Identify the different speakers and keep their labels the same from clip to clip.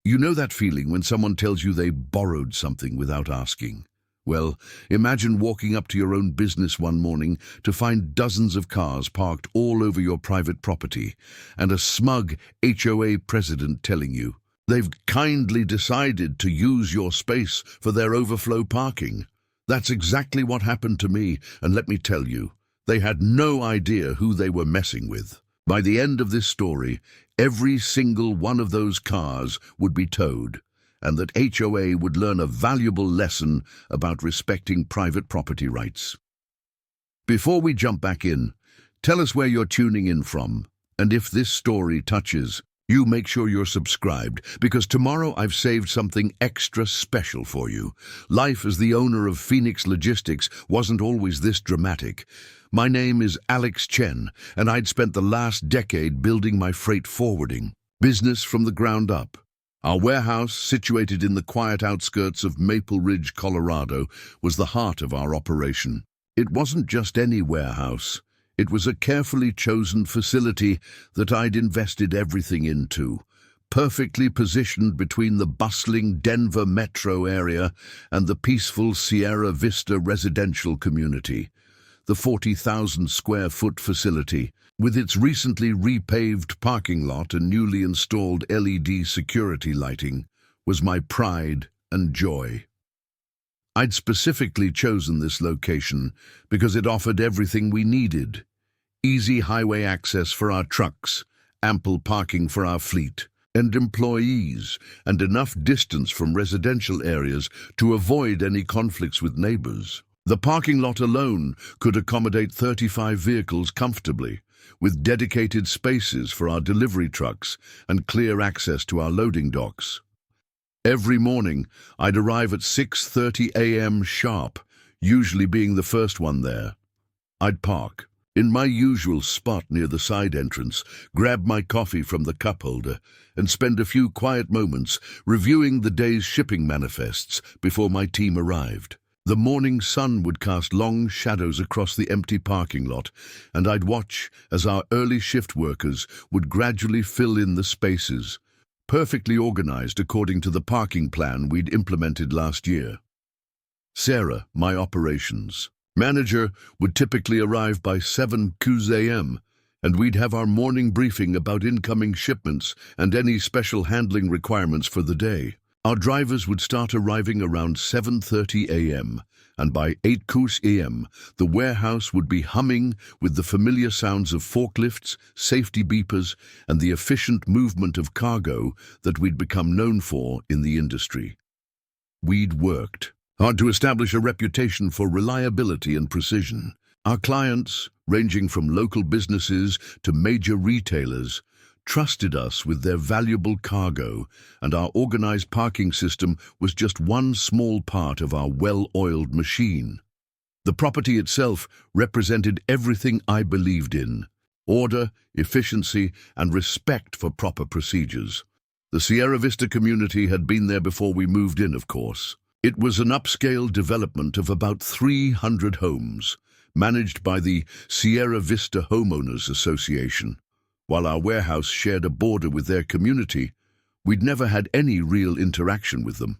Speaker 1: You know that feeling when someone tells you they borrowed something without asking? Well, imagine walking up to your own business one morning to find dozens of cars parked all over your private property and a smug HOA president telling you they've kindly decided to use your space for their overflow parking. That's exactly what happened to me, and let me tell you, they had no idea who they were messing with. By the end of this story, every single one of those cars would be towed, and that HOA would learn a valuable lesson about respecting private property rights. Before we jump back in, tell us where you're tuning in from, and if this story touches you, make sure you're subscribed, because tomorrow I've saved something extra special for you. Life as the owner of Phoenix Logistics wasn't always this dramatic. My name is Alex Chen, and I'd spent the last decade building my freight forwarding business from the ground up. Our warehouse, situated in the quiet outskirts of Maple Ridge, Colorado, was the heart of our operation. It wasn't just any warehouse. It was a carefully chosen facility that I'd invested everything into, perfectly positioned between the bustling Denver metro area and the peaceful Sierra Vista residential community. The 40,000 square foot facility, with its recently repaved parking lot and newly installed LED security lighting, was my pride and joy. I'd specifically chosen this location because it offered everything we needed: easy highway access for our trucks, ample parking for our fleet and employees, and enough distance from residential areas to avoid any conflicts with neighbors. The parking lot alone could accommodate 35 vehicles comfortably, with dedicated spaces for our delivery trucks and clear access to our loading docks. Every morning, I'd arrive at 6:30 a.m. sharp, usually being the first one there. I'd park in my usual spot near the side entrance, grab my coffee from the cup holder, and spend a few quiet moments reviewing the day's shipping manifests before my team arrived. The morning sun would cast long shadows across the empty parking lot, and I'd watch as our early shift workers would gradually fill in the spaces, perfectly organized according to the parking plan we'd implemented last year. Sarah, my operations manager, would typically arrive by 7 a.m., and we'd have our morning briefing about incoming shipments and any special handling requirements for the day. Our drivers would start arriving around 7:30 a.m., and by 8 a.m., the warehouse would be humming with the familiar sounds of forklifts, safety beepers, and the efficient movement of cargo that we'd become known for in the industry. We'd worked hard to establish a reputation for reliability and precision. Our clients, ranging from local businesses to major retailers, trusted us with their valuable cargo, and our organized parking system was just one small part of our well-oiled machine. The property itself represented everything I believed in: order, efficiency, and respect for proper procedures. The Sierra Vista community had been there before we moved in, of course. It was an upscale development of about 300 homes, managed by the Sierra Vista Homeowners Association. While our warehouse shared a border with their community, we'd never had any real interaction with them.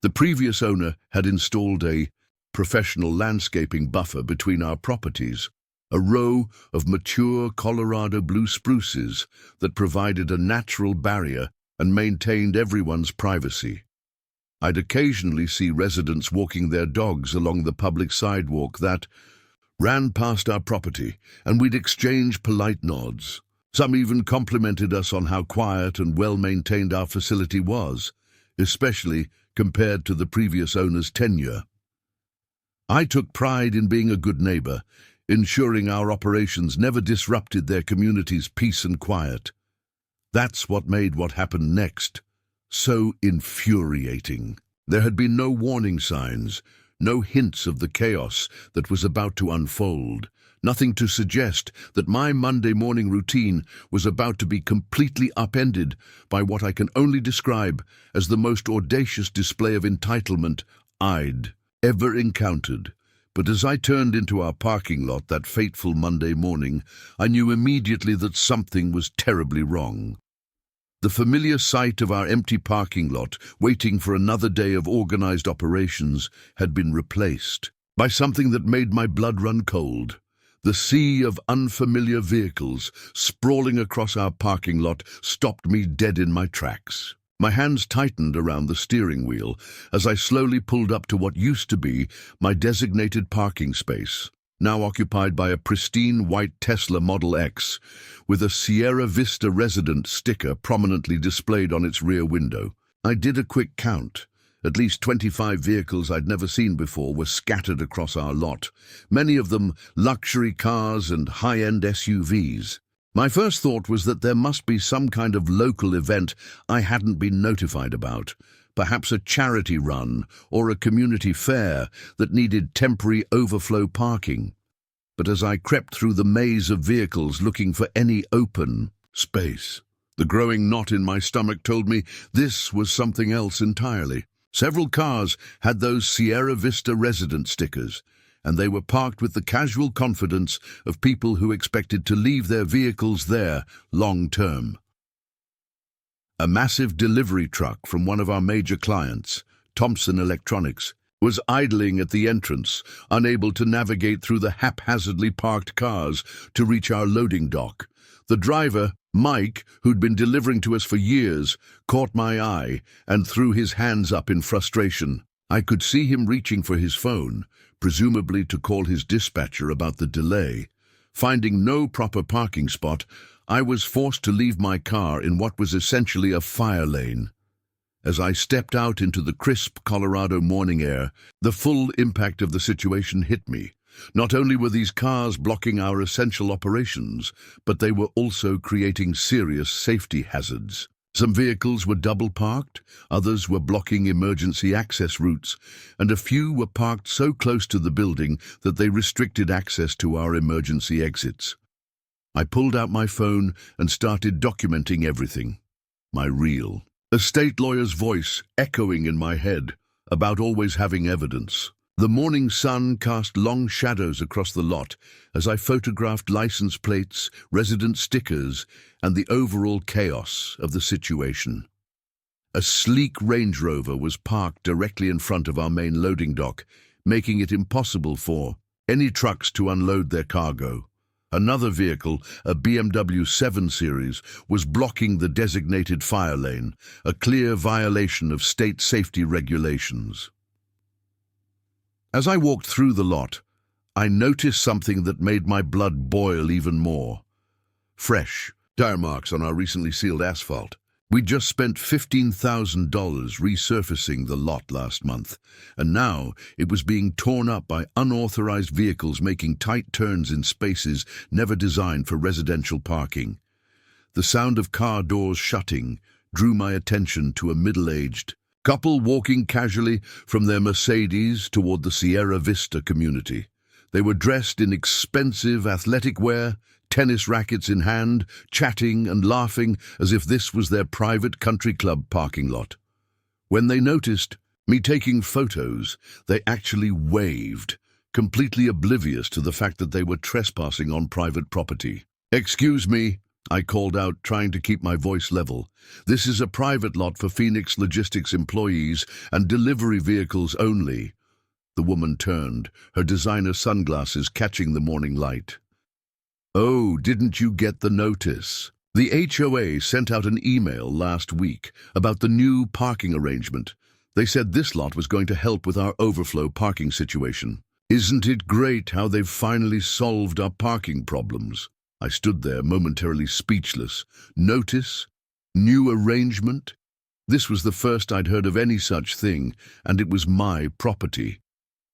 Speaker 1: The previous owner had installed a professional landscaping buffer between our properties, a row of mature Colorado blue spruces that provided a natural barrier and maintained everyone's privacy. I'd occasionally see residents walking their dogs along the public sidewalk that ran past our property, and we'd exchange polite nods. Some even complimented us on how quiet and well-maintained our facility was, especially compared to the previous owner's tenure. I took pride in being a good neighbor, ensuring our operations never disrupted their community's peace and quiet. That's what made what happened next so infuriating. There had been no warning signs, no hints of the chaos that was about to unfold, nothing to suggest that my Monday morning routine was about to be completely upended by what I can only describe as the most audacious display of entitlement I'd ever encountered. But as I turned into our parking lot that fateful Monday morning, I knew immediately that something was terribly wrong. The familiar sight of our empty parking lot, waiting for another day of organized operations, had been replaced by something that made my blood run cold. The sea of unfamiliar vehicles sprawling across our parking lot stopped me dead in my tracks. My hands tightened around the steering wheel as I slowly pulled up to what used to be my designated parking space, now occupied by a pristine white Tesla Model X with a Sierra Vista resident sticker prominently displayed on its rear window. I did a quick count. At least 25 vehicles I'd never seen before were scattered across our lot, many of them luxury cars and high-end SUVs. My first thought was that there must be some kind of local event I hadn't been notified about, perhaps a charity run or a community fair that needed temporary overflow parking. But as I crept through the maze of vehicles looking for any open space, the growing knot in my stomach told me this was something else entirely. Several cars had those Sierra Vista resident stickers, and they were parked with the casual confidence of people who expected to leave their vehicles there long-term. A massive delivery truck from one of our major clients, Thompson Electronics, was idling at the entrance, unable to navigate through the haphazardly parked cars to reach our loading dock. The driver, Mike, who'd been delivering to us for years, caught my eye and threw his hands up in frustration. I could see him reaching for his phone, presumably to call his dispatcher about the delay. Finding no proper parking spot, I was forced to leave my car in what was essentially a fire lane. As I stepped out into the crisp Colorado morning air, the full impact of the situation hit me. Not only were these cars blocking our essential operations, but they were also creating serious safety hazards. Some vehicles were double parked, others were blocking emergency access routes, and a few were parked so close to the building that they restricted access to our emergency exits. I pulled out my phone and started documenting everything. My reel. A state lawyer's voice echoing in my head about always having evidence. The morning sun cast long shadows across the lot as I photographed license plates, resident stickers, and the overall chaos of the situation. A sleek Range Rover was parked directly in front of our main loading dock, making it impossible for any trucks to unload their cargo. Another vehicle, a BMW 7 Series, was blocking the designated fire lane, a clear violation of state safety regulations. As I walked through the lot, I noticed something that made my blood boil even more. Fresh tire marks on our recently sealed asphalt. We'd just spent $15,000 resurfacing the lot last month, and now it was being torn up by unauthorized vehicles making tight turns in spaces never designed for residential parking. The sound of car doors shutting drew my attention to a middle-aged couple walking casually from their Mercedes toward the Sierra Vista community. They were dressed in expensive athletic wear, tennis rackets in hand, chatting and laughing as if this was their private country club parking lot. When they noticed me taking photos, they actually waved, completely oblivious to the fact that they were trespassing on private property. "Excuse me," I called out, trying to keep my voice level. "This is a private lot for Phoenix Logistics employees and delivery vehicles only." The woman turned, her designer sunglasses catching the morning light. "Oh, didn't you get the notice? The HOA sent out an email last week about the new parking arrangement. They said this lot was going to help with our overflow parking situation. Isn't it great how they've finally solved our parking problems?" I stood there momentarily speechless. Notice? New arrangement? This was the first I'd heard of any such thing, and it was my property.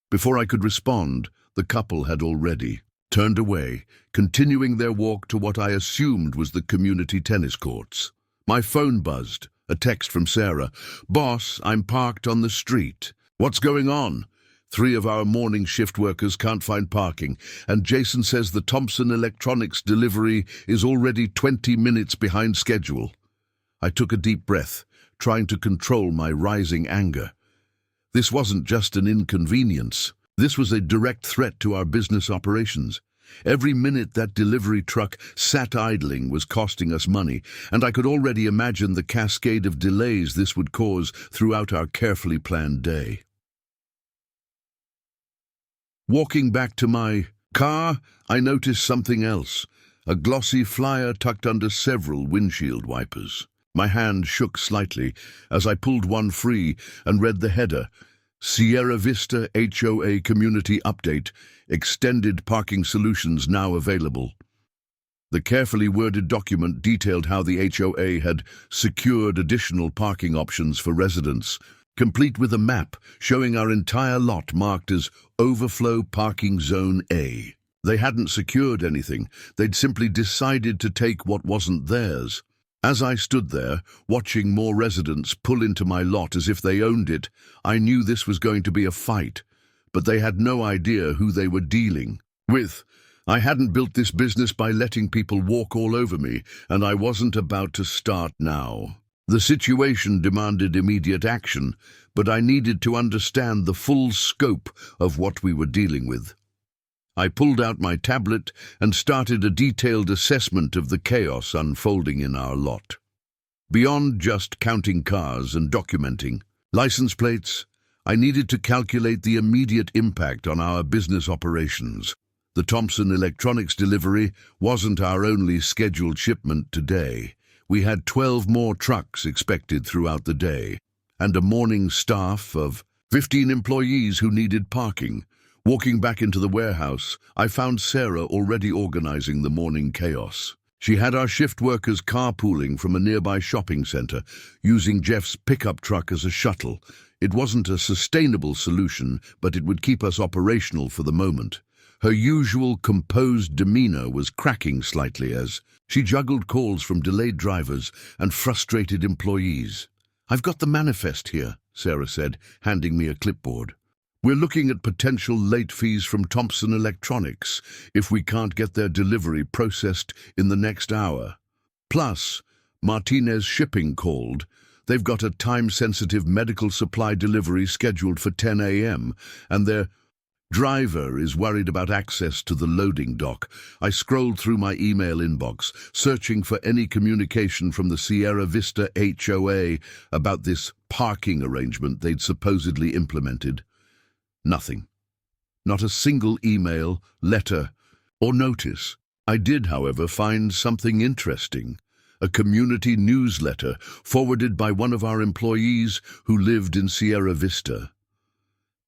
Speaker 1: Before I could respond, the couple had already turned away, continuing their walk to what I assumed was the community tennis courts. My phone buzzed, a text from Sarah. "Boss, I'm parked on the street." "What's going on?" "3 of our morning shift workers can't find parking, and Jason says the Thompson Electronics delivery is already 20 minutes behind schedule." I took a deep breath, trying to control my rising anger. This wasn't just an inconvenience. This was a direct threat to our business operations. Every minute that delivery truck sat idling was costing us money, and I could already imagine the cascade of delays this would cause throughout our carefully planned day. Walking back to my car, I noticed something else, a glossy flyer tucked under several windshield wipers. My hand shook slightly as I pulled one free and read the header, Sierra Vista HOA Community Update, Extended Parking Solutions Now Available. The carefully worded document detailed how the HOA had secured additional parking options for residents, complete with a map showing our entire lot marked as Overflow Parking Zone A. They hadn't secured anything, they'd simply decided to take what wasn't theirs. As I stood there, watching more residents pull into my lot as if they owned it, I knew this was going to be a fight, but they had no idea who they were dealing with. I hadn't built this business by letting people walk all over me, and I wasn't about to start now. The situation demanded immediate action, but I needed to understand the full scope of what we were dealing with. I pulled out my tablet and started a detailed assessment of the chaos unfolding in our lot. Beyond just counting cars and documenting license plates, I needed to calculate the immediate impact on our business operations. The Thompson Electronics delivery wasn't our only scheduled shipment today. We had 12 more trucks expected throughout the day, and a morning staff of 15 employees who needed parking. Walking back into the warehouse, I found Sarah already organizing the morning chaos. She had our shift workers carpooling from a nearby shopping center, using Jeff's pickup truck as a shuttle. It wasn't a sustainable solution, but it would keep us operational for the moment. Her usual composed demeanor was cracking slightly as she juggled calls from delayed drivers and frustrated employees. "I've got the manifest here," Sarah said, handing me a clipboard. "We're looking at potential late fees from Thompson Electronics if we can't get their delivery processed in the next hour. Plus, Martinez Shipping called. They've got a time-sensitive medical supply delivery scheduled for 10 a.m., and their driver is worried about access to the loading dock." I scrolled through my email inbox, searching for any communication from the Sierra Vista HOA about this parking arrangement they'd supposedly implemented. Nothing. Not a single email, letter, or notice. I did, however, find something interesting. A community newsletter forwarded by one of our employees who lived in Sierra Vista.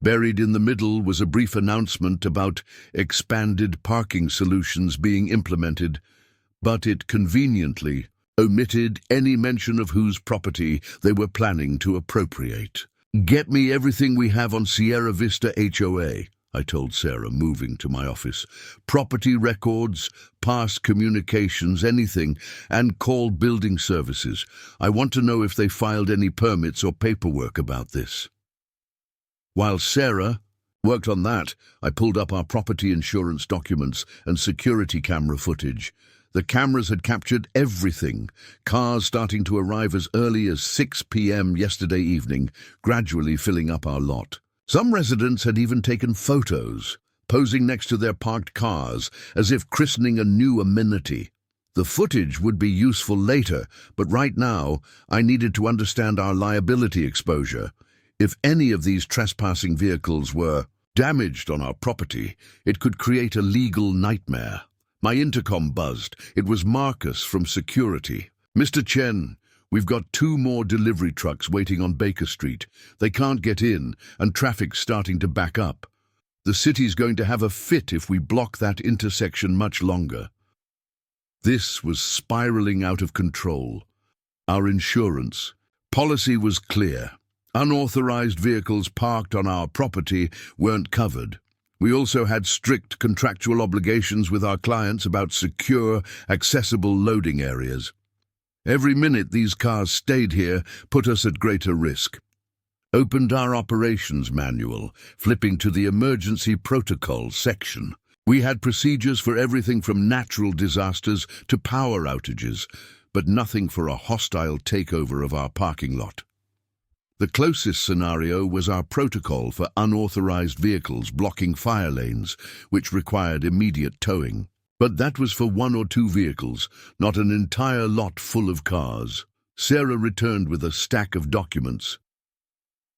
Speaker 1: Buried in the middle was a brief announcement about expanded parking solutions being implemented, but it conveniently omitted any mention of whose property they were planning to appropriate. "Get me everything we have on Sierra Vista HOA," I told Sarah, moving to my office. "Property records, past communications, anything, and call building services. I want to know if they filed any permits or paperwork about this." While Sarah worked on that, I pulled up our property insurance documents and security camera footage. The cameras had captured everything, cars starting to arrive as early as 6 p.m. yesterday evening, gradually filling up our lot. Some residents had even taken photos, posing next to their parked cars, as if christening a new amenity. The footage would be useful later, but right now, I needed to understand our liability exposure. If any of these trespassing vehicles were damaged on our property, it could create a legal nightmare. My intercom buzzed. It was Marcus from security. "Mr. Chen, we've got 2 more delivery trucks waiting on Baker Street. They can't get in, and traffic's starting to back up. The city's going to have a fit if we block that intersection much longer." This was spiraling out of control. Our insurance policy was clear. Unauthorized vehicles parked on our property weren't covered. We also had strict contractual obligations with our clients about secure, accessible loading areas. Every minute these cars stayed here put us at greater risk. Opened our operations manual, flipping to the emergency protocol section. We had procedures for everything from natural disasters to power outages, but nothing for a hostile takeover of our parking lot. The closest scenario was our protocol for unauthorized vehicles blocking fire lanes, which required immediate towing. But that was for 1 or 2 vehicles, not an entire lot full of cars. Sarah returned with a stack of documents.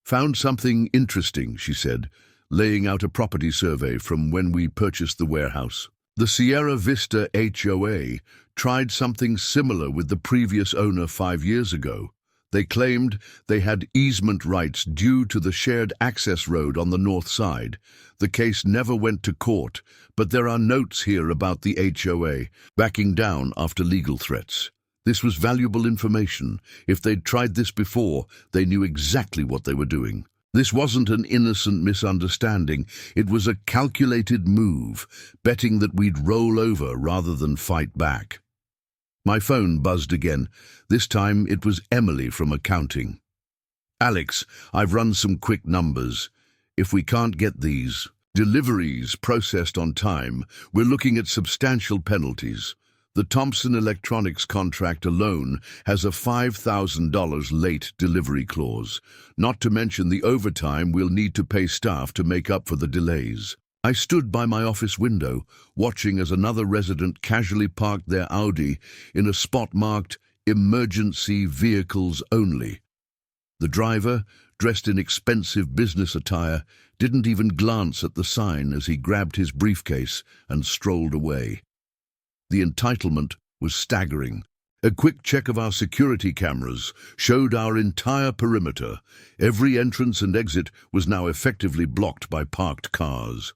Speaker 1: "Found something interesting," she said, laying out a property survey from when we purchased the warehouse. The Sierra Vista HOA tried something similar with the previous owner 5 years ago. They claimed they had easement rights due to the shared access road on the north side. The case never went to court, but there are notes here about the HOA backing down after legal threats. This was valuable information. If they'd tried this before, they knew exactly what they were doing. This wasn't an innocent misunderstanding. It was a calculated move, betting that we'd roll over rather than fight back. My phone buzzed again. This time it was Emily from accounting. "Alex, I've run some quick numbers. If we can't get these deliveries processed on time, we're looking at substantial penalties. The Thompson Electronics contract alone has a $5,000 late delivery clause, not to mention the overtime we'll need to pay staff to make up for the delays." I stood by my office window, watching as another resident casually parked their Audi in a spot marked "Emergency Vehicles Only." The driver, dressed in expensive business attire, didn't even glance at the sign as he grabbed his briefcase and strolled away. The entitlement was staggering. A quick check of our security cameras showed our entire perimeter. Every entrance and exit was now effectively blocked by parked cars.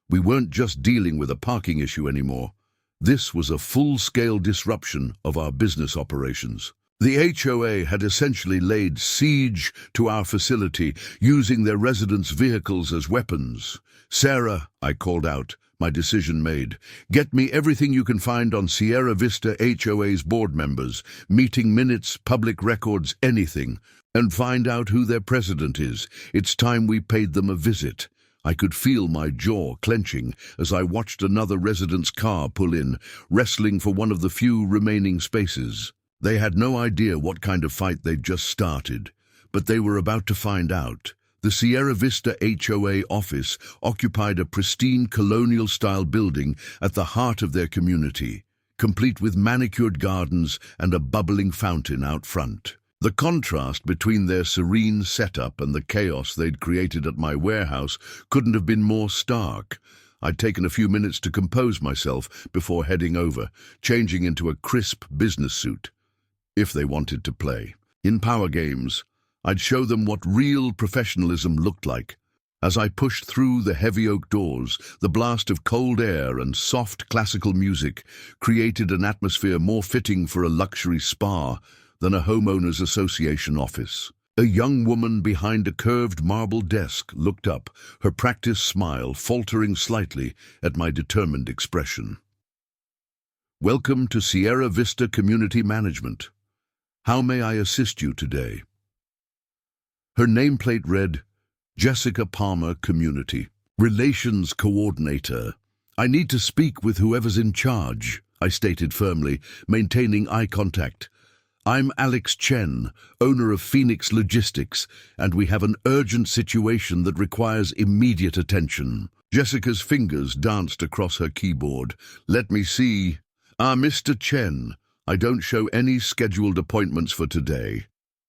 Speaker 1: We weren't just dealing with a parking issue anymore. This was a full-scale disruption of our business operations. The HOA had essentially laid siege to our facility, using their residents' vehicles as weapons. "Sarah," I called out, my decision made, "get me everything you can find on Sierra Vista HOA's board members, meeting minutes, public records, anything, and find out who their president is. It's time we paid them a visit." I could feel my jaw clenching as I watched another resident's car pull in, wrestling for one of the few remaining spaces. They had no idea what kind of fight they'd just started, but they were about to find out. The Sierra Vista HOA office occupied a pristine colonial-style building at the heart of their community, complete with manicured gardens and a bubbling fountain out front. The contrast between their serene setup and the chaos they'd created at my warehouse couldn't have been more stark. I'd taken a few minutes to compose myself before heading over, changing into a crisp business suit. If they wanted to play. In power games, I'd show them what real professionalism looked like. As I pushed through the heavy oak doors, the blast of cold air and soft classical music created an atmosphere more fitting for a luxury spa than a homeowners association office. A young woman behind a curved marble desk looked up, her practiced smile faltering slightly at my determined expression. "Welcome to Sierra Vista Community Management. How may I assist you today?" Her nameplate read, "Jessica Palmer, Community Relations Coordinator. I need to speak with whoever's in charge," I stated firmly, maintaining eye contact. "I'm Alex Chen, owner of Phoenix Logistics, and we have an urgent situation that requires immediate attention." Jessica's fingers danced across her keyboard. "Let me see. Mr. Chen, I don't show any scheduled appointments for today.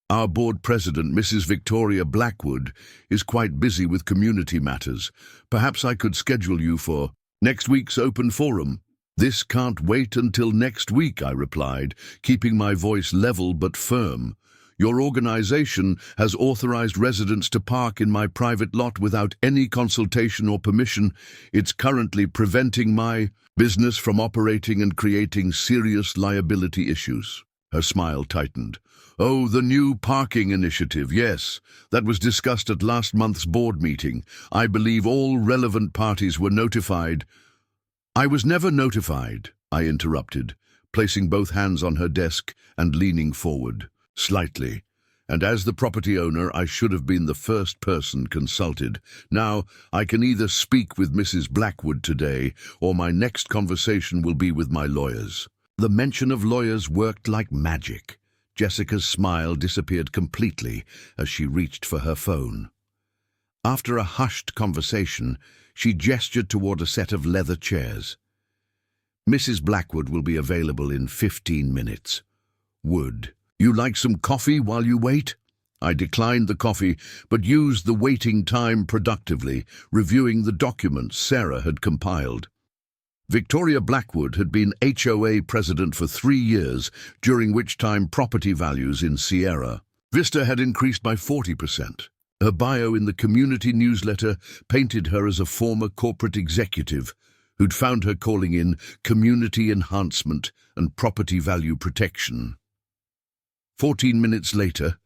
Speaker 1: Our board president, Mrs. Victoria Blackwood, is quite busy with community matters. Perhaps I could schedule you for next week's open forum." "This can't wait until next week," I replied, keeping my voice level but firm. "Your organization has authorized residents to park in my private lot without any consultation or permission. It's currently preventing my business from operating and creating serious liability issues." Her smile tightened. "Oh, the new parking initiative, yes. That was discussed at last month's board meeting. I believe all relevant parties were notified." "I was never notified," I interrupted, placing both hands on her desk and leaning forward, slightly. And as the property owner, I should have been the first person consulted. Now, I can either speak with Mrs. Blackwood today, or my next conversation will be with my lawyers. The mention of lawyers worked like magic. Jessica's smile disappeared completely as she reached for her phone. After a hushed conversation, she gestured toward a set of leather chairs. "Mrs. Blackwood will be available in 15 minutes. Would you like some coffee while you wait?" I declined the coffee, but used the waiting time productively, reviewing the documents Sarah had compiled. Victoria Blackwood had been HOA president for 3 years, during which time property values in Sierra Vista had increased by 40%. Her bio in the community newsletter painted her as a former corporate executive who'd found her calling in community enhancement and property value protection. 14 minutes later,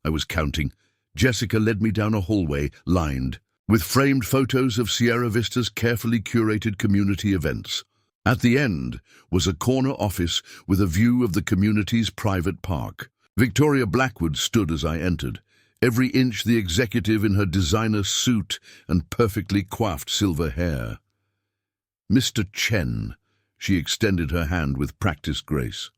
Speaker 1: I was counting, Jessica led me down a hallway lined with framed photos of Sierra Vista's carefully curated community events. At the end was a corner office with a view of the community's private park. Victoria Blackwood stood as I entered, every inch the executive in her designer suit and perfectly coiffed silver hair. "Mr. Chen," she extended her hand with practiced grace.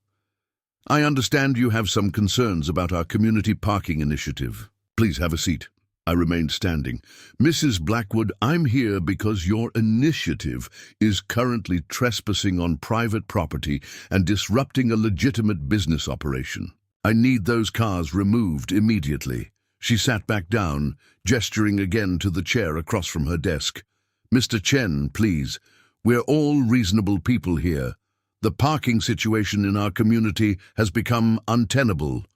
Speaker 1: "I understand you have some concerns about our community parking initiative. Please have a seat." I remained standing. "Mrs. Blackwood, I'm here because your initiative is currently trespassing on private property and disrupting a legitimate business operation. I need those cars removed immediately." She sat back down, gesturing again to the chair across from her desk. "Mr. Chen, please. We're all reasonable people here. The parking situation in our community has become untenable,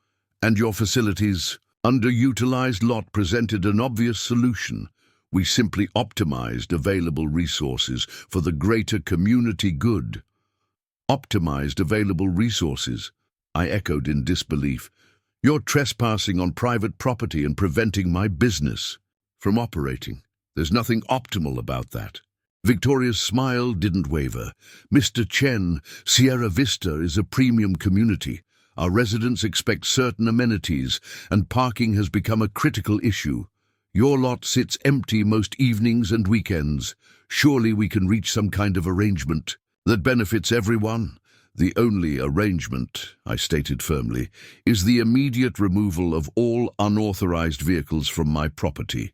Speaker 1: and your facilities' underutilized lot presented an obvious solution. We simply optimized available resources for the greater community good." "Optimized available resources?" I echoed in disbelief. "You're trespassing on private property and preventing my business from operating. There's nothing optimal about that." Victoria's smile didn't waver. "Mr. Chen, Sierra Vista is a premium community. Our residents expect certain amenities, and parking has become a critical issue. Your lot sits empty most evenings and weekends. Surely we can reach some kind of arrangement that benefits everyone." "The only arrangement," I stated firmly, "is the immediate removal of all unauthorized vehicles from my property.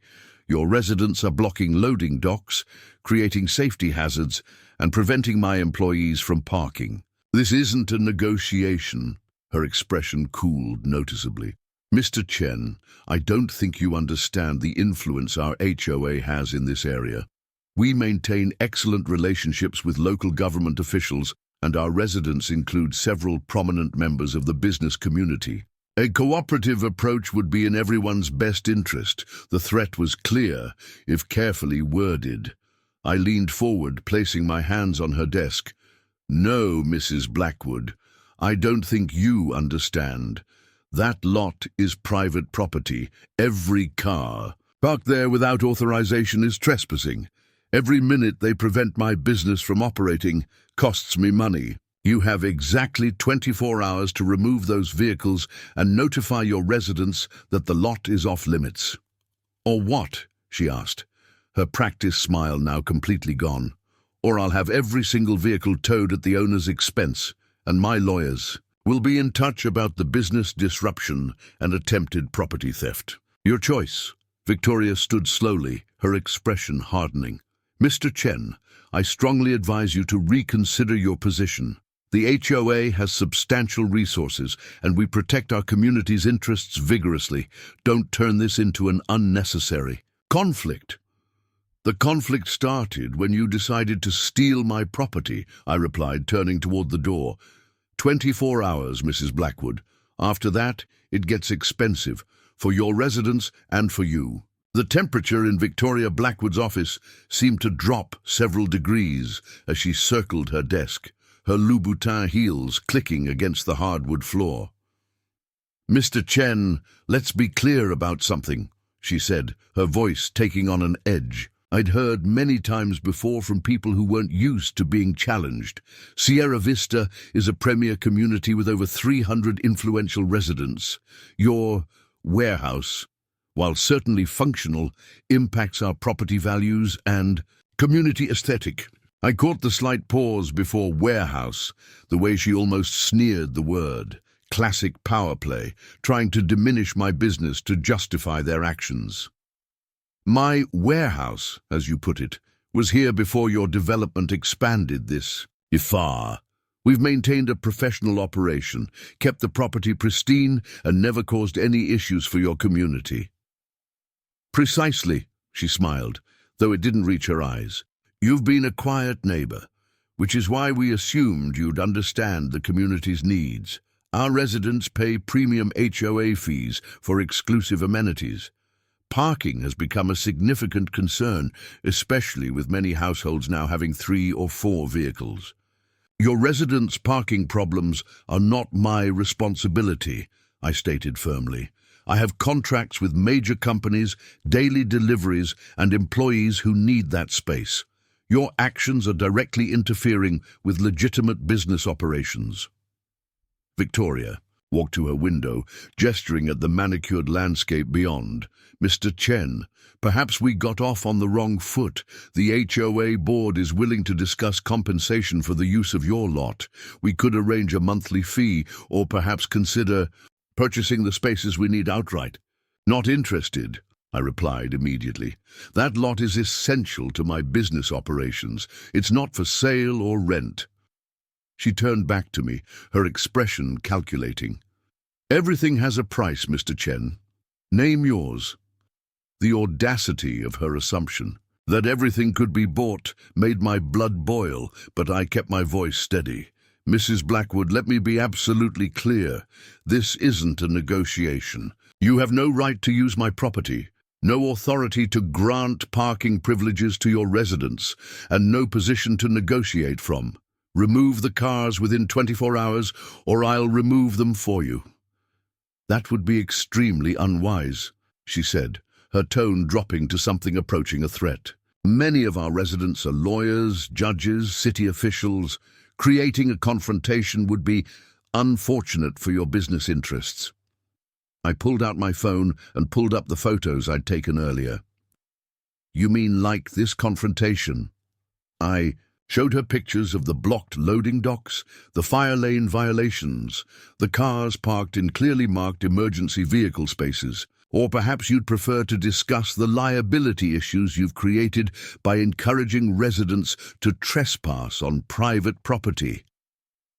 Speaker 1: Your residents are blocking loading docks, creating safety hazards, and preventing my employees from parking. This isn't a negotiation." Her expression cooled noticeably. "Mr. Chen, I don't think you understand the influence our HOA has in this area. We maintain excellent relationships with local government officials, and our residents include several prominent members of the business community. A cooperative approach would be in everyone's best interest." The threat was clear, if carefully worded. I leaned forward, placing my hands on her desk. "No, Mrs. Blackwood, I don't think you understand. That lot is private property. Every car parked there without authorization is trespassing. Every minute they prevent my business from operating costs me money. You have exactly 24 hours to remove those vehicles and notify your residents that the lot is off limits." "Or what?" she asked, her practiced smile now completely gone. "Or I'll have every single vehicle towed at the owner's expense, and my lawyers will be in touch about the business disruption and attempted property theft." "Your choice." Victoria stood slowly, her expression hardening. "Mr. Chen, I strongly advise you to reconsider your position. The HOA has substantial resources, and we protect our community's interests vigorously. Don't turn this into an unnecessary conflict." "The conflict started when you decided to steal my property," I replied, turning toward the door. 24 hours, Mrs. Blackwood. After that, it gets expensive, for your residents and for you." The temperature in Victoria Blackwood's office seemed to drop several degrees as she circled her desk, her Louboutin heels clicking against the hardwood floor. "Mr. Chen, let's be clear about something," she said, her voice taking on an edge I'd heard many times before from people who weren't used to being challenged. Sierra Vista is a premier community with over 300 influential residents. Your warehouse, while certainly functional, impacts our property values and community aesthetic. I caught the slight pause before warehouse, the way she almost sneered the word, Classic power play, trying to diminish my business to justify their actions. My warehouse, as you put it, was here before your development expanded this. Ifar. We've maintained a professional operation, kept the property pristine, and never caused any issues for your community. Precisely, she smiled, though it didn't reach her eyes. You've been a quiet neighbor, which is why we assumed you'd understand the community's needs. Our residents pay premium HOA fees for exclusive amenities. Parking has become a significant concern, especially with many households now having 3 or 4 vehicles. Your residents' parking problems are not my responsibility, I stated firmly. I have contracts with major companies, daily deliveries, and employees who need that space. Your actions are directly interfering with legitimate business operations. Victoria walked to her window, gesturing at the manicured landscape beyond. Mr. Chen, perhaps we got off on the wrong foot. The HOA board is willing to discuss compensation for the use of your lot. We could arrange a monthly fee, or perhaps consider purchasing the spaces we need outright. Not interested, I replied immediately. That lot is essential to my business operations. It's not for sale or rent. She turned back to me, her expression calculating. Everything has a price, Mr. Chen. Name yours. The audacity of her assumption that everything could be bought made my blood boil, but I kept my voice steady. Mrs. Blackwood, let me be absolutely clear. This isn't a negotiation. You have no right to use my property, no authority to grant parking privileges to your residents, and no position to negotiate from. Remove the cars within 24 hours, or I'll remove them for you. That would be extremely unwise, she said, her tone dropping to something approaching a threat. Many of our residents are lawyers, judges, city officials. Creating a confrontation would be unfortunate for your business interests. I pulled out my phone and pulled up the photos I'd taken earlier. You mean like this confrontation? I showed her pictures of the blocked loading docks, the fire lane violations, the cars parked in clearly marked emergency vehicle spaces. Or perhaps you'd prefer to discuss the liability issues you've created by encouraging residents to trespass on private property.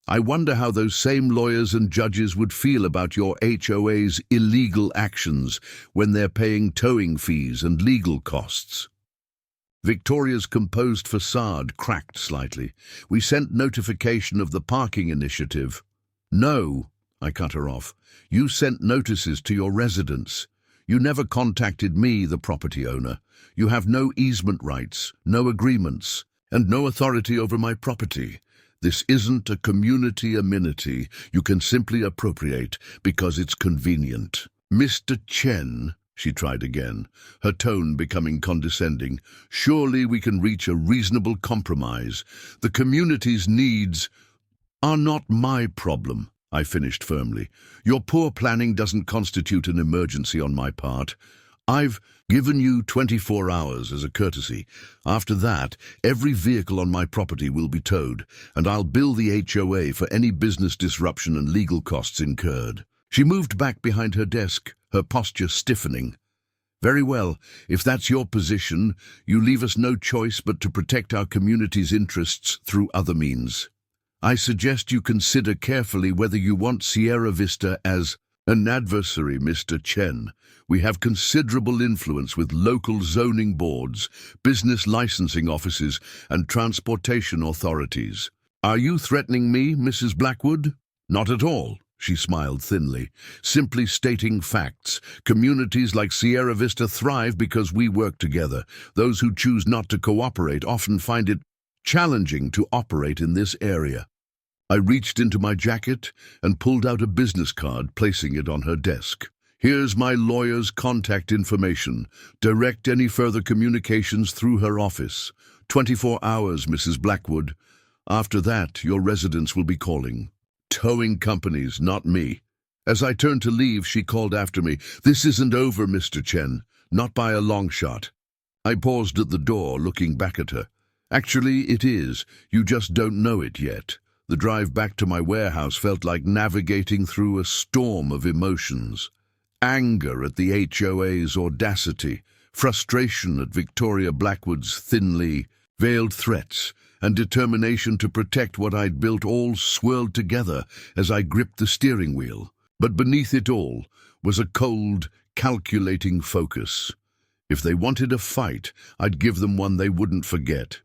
Speaker 1: I wonder how those same lawyers and judges would feel about your HOA's illegal actions when they're paying towing fees and legal costs. Victoria's composed facade cracked slightly. We sent notification of the parking initiative. No, I cut her off. You sent notices to your residents. You never contacted me, the property owner. You have no easement rights, no agreements, and no authority over my property. This isn't a community amenity you can simply appropriate because it's convenient. Mr. Chen, she tried again, her tone becoming condescending, surely we can reach a reasonable compromise. The community's needs are not my problem, I finished firmly. Your poor planning doesn't constitute an emergency on my part. I've given you 24 hours as a courtesy. After that, every vehicle on my property will be towed, and I'll bill the HOA for any business disruption and legal costs incurred. She moved back behind her desk, her posture stiffening. Very well, if that's your position, you leave us no choice but to protect our community's interests through other means. I suggest you consider carefully whether you want Sierra Vista as an adversary, Mr. Chen. We have considerable influence with local zoning boards, business licensing offices, and transportation authorities. Are you threatening me, Mrs. Blackwood? Not at all, she smiled thinly. Simply stating facts. Communities like Sierra Vista thrive because we work together. Those who choose not to cooperate often find it challenging to operate in this area. I reached into my jacket and pulled out a business card, placing it on her desk. Here's my lawyer's contact information. Direct any further communications through her office. 24 hours, Mrs. Blackwood. After that, your residents will be calling. Towing companies, not me. As I turned to leave, she called after me. This isn't over, Mr. Chen. Not by a long shot. I paused at the door, looking back at her. Actually, it is. You just don't know it yet. The drive back to my warehouse felt like navigating through a storm of emotions. Anger at the HOA's audacity, frustration at Victoria Blackwood's thinly veiled threats, and determination to protect what I'd built all swirled together as I gripped the steering wheel. But beneath it all was a cold, calculating focus. If they wanted a fight, I'd give them one they wouldn't forget.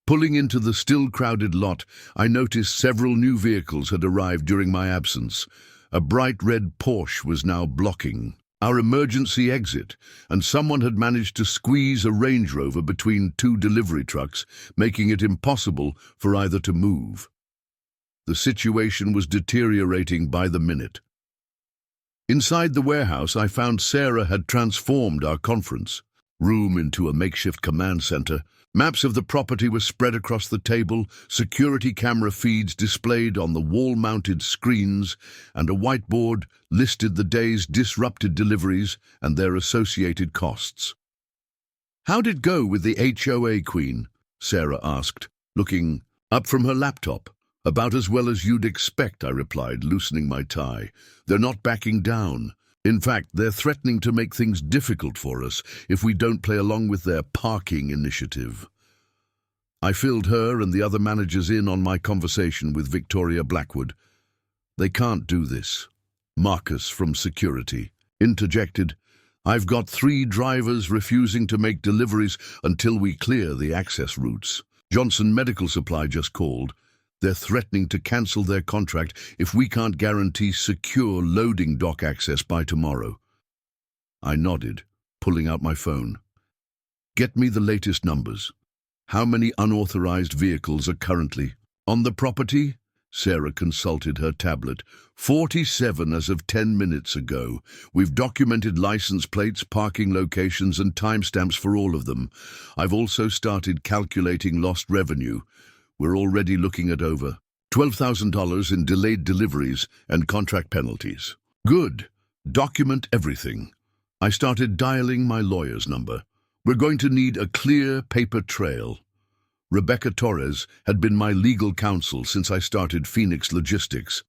Speaker 1: Pulling into the still crowded lot, I noticed several new vehicles had arrived during my absence. A bright red Porsche was now blocking our emergency exit, and someone had managed to squeeze a Range Rover between two delivery trucks, making it impossible for either to move. The situation was deteriorating by the minute. Inside the warehouse, I found Sarah had transformed our conference room into a makeshift command center. Maps of the property were spread across the table, security camera feeds displayed on the wall-mounted screens, and a whiteboard listed the day's disrupted deliveries and their associated costs. "How'd it go with the HOA, Queen?" Sarah asked, looking up from her laptop. "About as well as you'd expect," I replied, loosening my tie. "They're not backing down. In fact, they're threatening to make things difficult for us if we don't play along with their parking initiative." I filled her and the other managers in on my conversation with Victoria Blackwood. "They can't do this." Marcus from security interjected, "I've got 3 drivers refusing to make deliveries until we clear the access routes. Johnson Medical Supply just called. They're threatening to cancel their contract if we can't guarantee secure loading dock access by tomorrow." I nodded, pulling out my phone. "Get me the latest numbers. How many unauthorized vehicles are currently on the property?" Sarah consulted her tablet. 47 as of 10 minutes ago. We've documented license plates, parking locations, and timestamps for all of them. I've also started calculating lost revenue. We're already looking at over $12,000 in delayed deliveries and contract penalties. Good. Document everything. I started dialing my lawyer's number. We're going to need a clear paper trail. Rebecca Torres had been my legal counsel since I started Phoenix Logistics.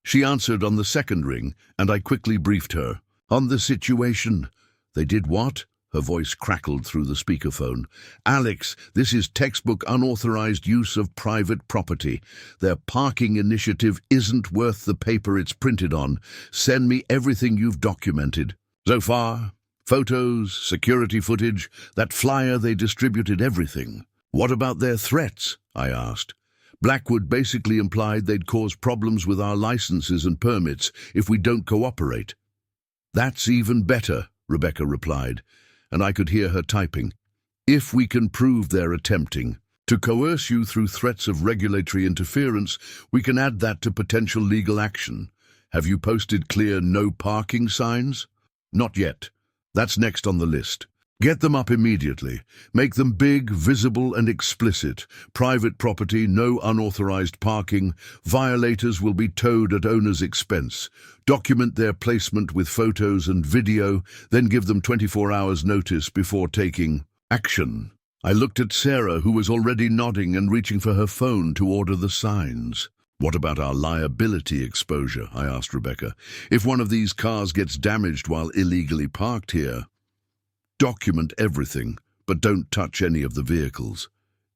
Speaker 1: She answered on the second ring, and I quickly briefed her. "On the situation." "They did what?" Her voice crackled through the speakerphone. "Alex, this is textbook unauthorized use of private property. Their parking initiative isn't worth the paper it's printed on. Send me everything you've documented. So far, photos, security footage, that flyer they distributed, everything." "What about their threats?" I asked. "Blackwood basically implied they'd cause problems with our licenses and permits if we don't cooperate." "That's even better," Rebecca replied, and I could hear her typing. "If we can prove they're attempting to coerce you through threats of regulatory interference, we can add that to potential legal action. Have you posted clear no parking signs?" "Not yet. That's next on the list. Get them up immediately. Make them big, visible, and explicit. Private property, no unauthorized parking. Violators will be towed at owner's expense. Document their placement with photos and video, then give them 24 hours notice before taking action." I looked at Sarah, who was already nodding and reaching for her phone to order the signs. "What about our liability exposure?" I asked Rebecca. "If one of these cars gets damaged while illegally parked here?" "Document everything, but don't touch any of the vehicles.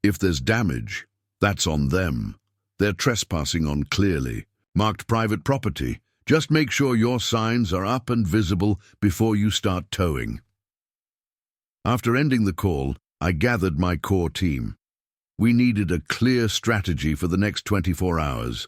Speaker 1: If there's damage, that's on them. They're trespassing on clearly marked private property. Just make sure your signs are up and visible before you start towing." After ending the call, I gathered my core team. We needed a clear strategy for the next 24 hours.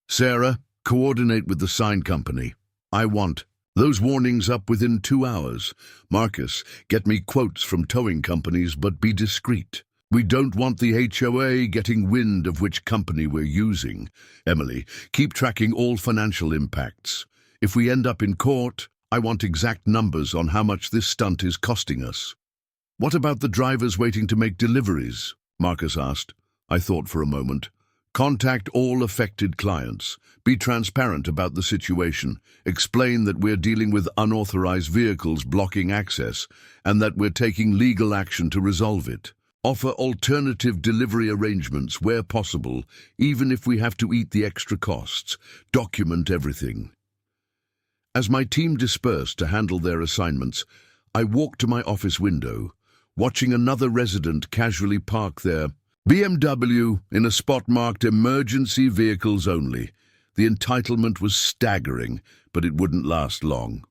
Speaker 1: "Sarah, coordinate with the sign company. I want those warnings up within 2 hours. Marcus, get me quotes from towing companies, but be discreet. We don't want the HOA getting wind of which company we're using. Emily, keep tracking all financial impacts. If we end up in court, I want exact numbers on how much this stunt is costing us." "What about the drivers waiting to make deliveries?" Marcus asked. I thought for a moment. "Contact all affected clients. Be transparent about the situation. Explain that we're dealing with unauthorized vehicles blocking access and that we're taking legal action to resolve it. Offer alternative delivery arrangements where possible, even if we have to eat the extra costs. Document everything. As my team dispersed to handle their assignments, I walked to my office window, watching another resident casually park their BMW in a spot marked emergency vehicles only. The entitlement was staggering, but it wouldn't last long.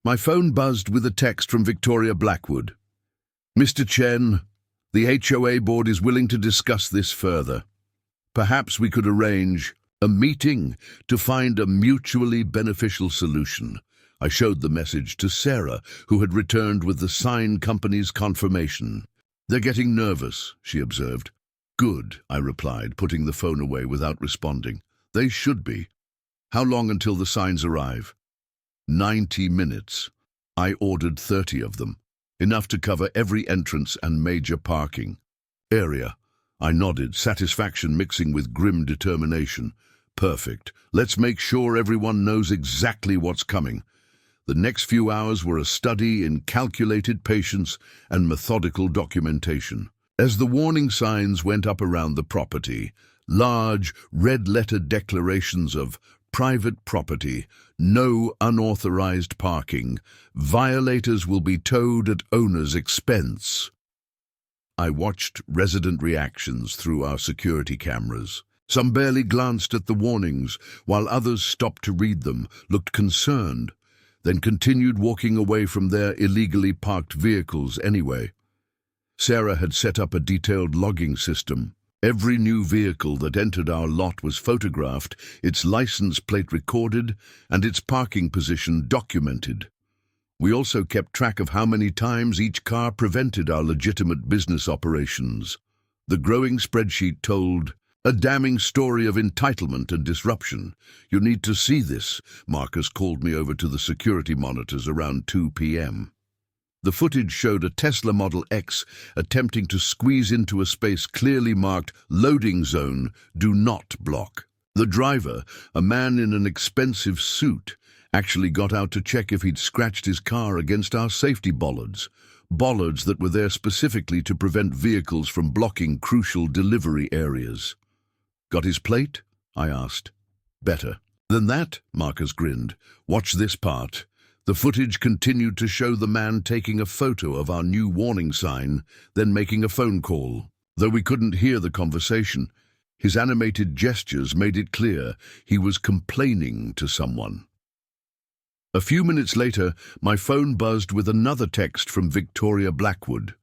Speaker 1: My phone buzzed with a text from Victoria Blackwood. Mr. Chen, the HOA board is willing to discuss this further. Perhaps we could arrange a meeting to find a mutually beneficial solution. I showed the message to Sarah, who had returned with the sign company's confirmation. They're getting nervous, she observed. Good, I replied, putting the phone away without responding. They should be. How long until the signs arrive? 90 minutes. I ordered 30 of them, enough to cover every entrance and major parking area. I nodded, satisfaction mixing with grim determination. Perfect. Let's make sure everyone knows exactly what's coming. The next few hours were a study in calculated patience and methodical documentation. As the warning signs went up around the property, large, red-lettered declarations of private property, no unauthorized parking, violators will be towed at owner's expense. I watched resident reactions through our security cameras. Some barely glanced at the warnings, while others stopped to read them, looked concerned, then continued walking away from their illegally parked vehicles anyway. Sarah had set up a detailed logging system. Every new vehicle that entered our lot was photographed, its license plate recorded, and its parking position documented. We also kept track of how many times each car prevented our legitimate business operations. The growing spreadsheet told a damning story of entitlement and disruption. You need to see this. Marcus called me over to the security monitors around 2 p.m. The footage showed a Tesla Model X attempting to squeeze into a space clearly marked loading zone, do not block. The driver, a man in an expensive suit, actually got out to check if he'd scratched his car against our safety bollards that were there specifically to prevent vehicles from blocking crucial delivery areas. Got his plate? I asked. Better. Than that, Marcus grinned. Watch this part. The footage continued to show the man taking a photo of our new warning sign, then making a phone call. Though we couldn't hear the conversation, his animated gestures made it clear he was complaining to someone. A few minutes later, my phone buzzed with another text from Victoria Blackwood.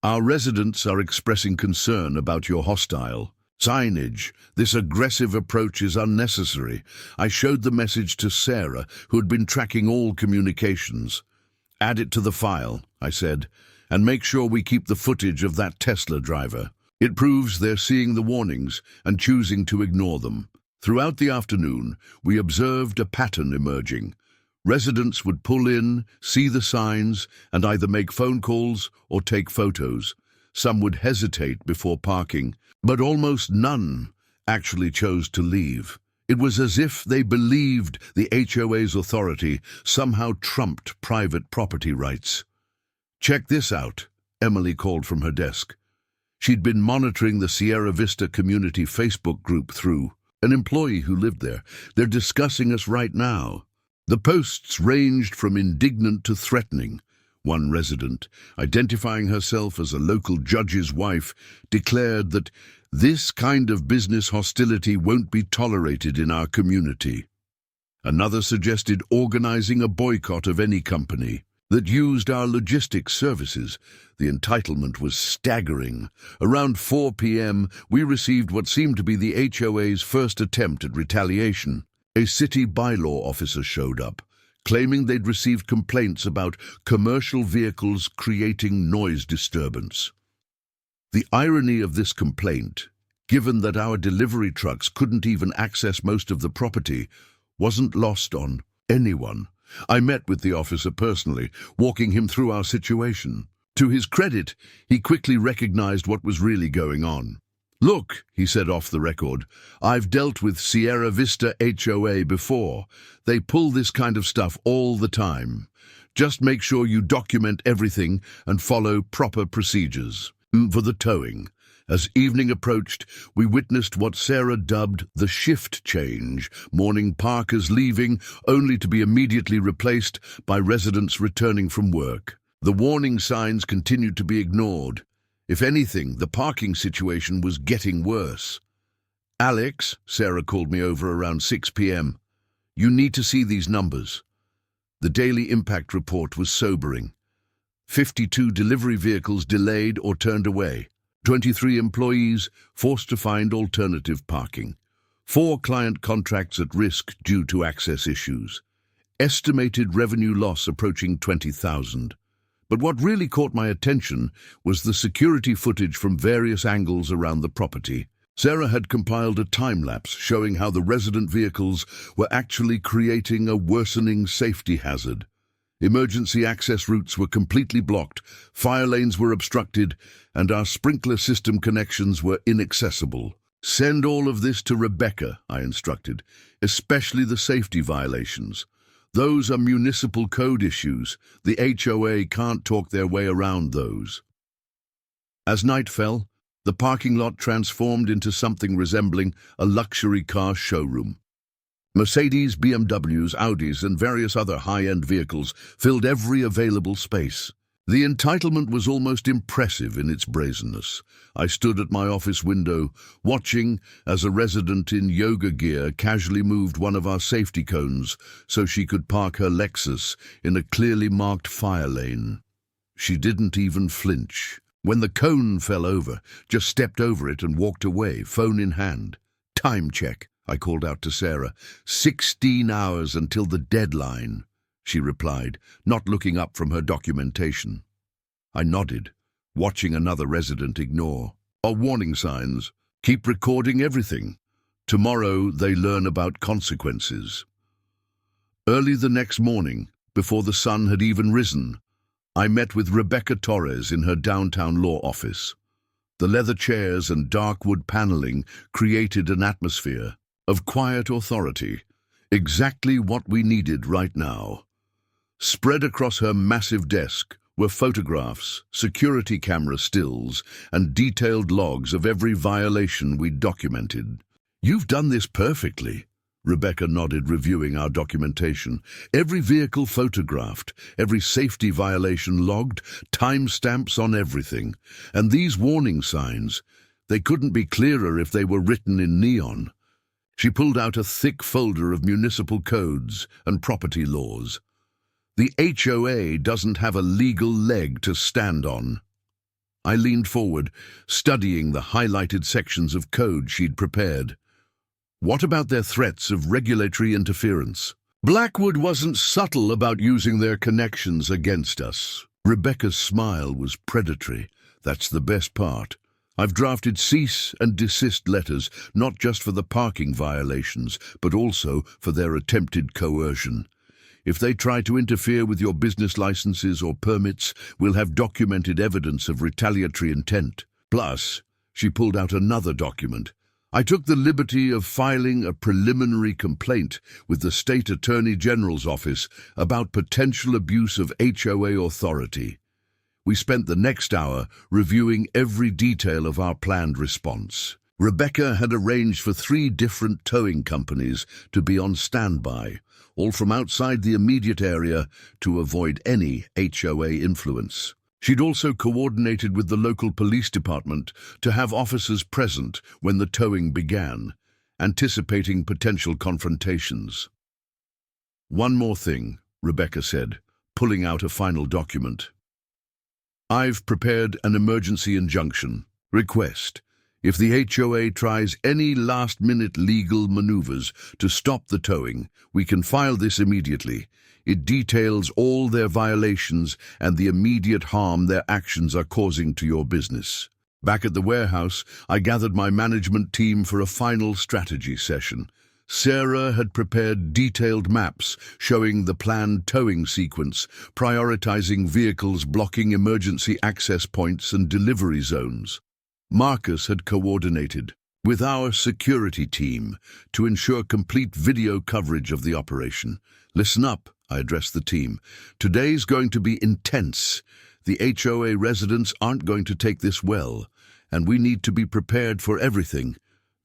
Speaker 1: Our residents are expressing concern about your hostile signage. This aggressive approach is unnecessary. I showed the message to Sarah, who had been tracking all communications. Add it to the file, I said, and make sure we keep the footage of that Tesla driver. It proves they're seeing the warnings and choosing to ignore them. Throughout the afternoon, we observed a pattern emerging. Residents would pull in, see the signs, and either make phone calls or take photos. Some would hesitate before parking, but almost none actually chose to leave. It was as if they believed the HOA's authority somehow trumped private property rights. Check this out, Emily called from her desk. She'd been monitoring the Sierra Vista community Facebook group through an employee who lived there. They're discussing us right now. The posts ranged from indignant to threatening. One resident, identifying herself as a local judge's wife, declared that this kind of business hostility won't be tolerated in our community. Another suggested organizing a boycott of any company that used our logistics services. The entitlement was staggering. Around 4 p.m., we received what seemed to be the HOA's first attempt at retaliation. A city bylaw officer showed up, claiming they'd received complaints about commercial vehicles creating noise disturbance. The irony of this complaint, given that our delivery trucks couldn't even access most of the property, wasn't lost on anyone. I met with the officer personally, walking him through our situation. To his credit, he quickly recognized what was really going on. Look, he said off the record, I've dealt with Sierra Vista HOA before. They pull this kind of stuff all the time. Just make sure you document everything and follow proper procedures. For the towing, as evening approached, we witnessed what Sarah dubbed the shift change, morning parkers leaving only to be immediately replaced by residents returning from work. The warning signs continued to be ignored. If anything, the parking situation was getting worse. "Alex," Sarah called me over around 6 p.m. "You need to see these numbers." The daily impact report was sobering. 52 delivery vehicles delayed or turned away. 23 employees forced to find alternative parking. 4 client contracts at risk due to access issues. Estimated revenue loss approaching 20,000. But what really caught my attention was the security footage from various angles around the property. Sarah had compiled a time-lapse showing how the resident vehicles were actually creating a worsening safety hazard. Emergency access routes were completely blocked, fire lanes were obstructed, and our sprinkler system connections were inaccessible. "Send all of this to Rebecca," I instructed, "especially the safety violations. Those are municipal code issues. The HOA can't talk their way around those." As night fell, the parking lot transformed into something resembling a luxury car showroom. Mercedes, BMWs, Audis, and various other high-end vehicles filled every available space. The entitlement was almost impressive in its brazenness. I stood at my office window, watching as a resident in yoga gear casually moved one of our safety cones so she could park her Lexus in a clearly marked fire lane. She didn't even flinch. When the cone fell over, just stepped over it and walked away, phone in hand. "Time check," I called out to Sarah. 16 hours until the deadline," she replied, not looking up from her documentation. I nodded, watching another resident ignore. "Our warning signs. Keep recording everything. Tomorrow they learn about consequences." Early the next morning, before the sun had even risen, I met with Rebecca Torres in her downtown law office. The leather chairs and dark wood paneling created an atmosphere of quiet authority, exactly what we needed right now. Spread across her massive desk were photographs, security camera stills, and detailed logs of every violation we'd documented. "You've done this perfectly," Rebecca nodded, reviewing our documentation. "Every vehicle photographed, every safety violation logged, timestamps on everything. And these warning signs, they couldn't be clearer if they were written in neon." She pulled out a thick folder of municipal codes and property laws. "The HOA doesn't have a legal leg to stand on." I leaned forward, studying the highlighted sections of code she'd prepared. "What about their threats of regulatory interference?" Blackwood wasn't subtle about using their connections against us. Rebecca's smile was predatory. "That's the best part. I've drafted cease and desist letters, not just for the parking violations, but also for their attempted coercion. If they try to interfere with your business licenses or permits, we'll have documented evidence of retaliatory intent." Plus, she pulled out another document. "I took the liberty of filing a preliminary complaint with the State Attorney General's office about potential abuse of HOA authority." We spent the next hour reviewing every detail of our planned response. Rebecca had arranged for 3 different towing companies to be on standby, all from outside the immediate area to avoid any HOA influence. She'd also coordinated with the local police department to have officers present when the towing began, anticipating potential confrontations. "One more thing," Rebecca said, pulling out a final document. "I've prepared an emergency injunction. Request: if the HOA tries any last-minute legal maneuvers to stop the towing, we can file this immediately. It details all their violations and the immediate harm their actions are causing to your business." Back at the warehouse, I gathered my management team for a final strategy session. Sarah had prepared detailed maps showing the planned towing sequence, prioritizing vehicles blocking emergency access points and delivery zones. Marcus had coordinated with our security team to ensure complete video coverage of the operation. Listen up, I addressed the team. Today's going to be intense. The HOA residents aren't going to take this well, and we need to be prepared for everything.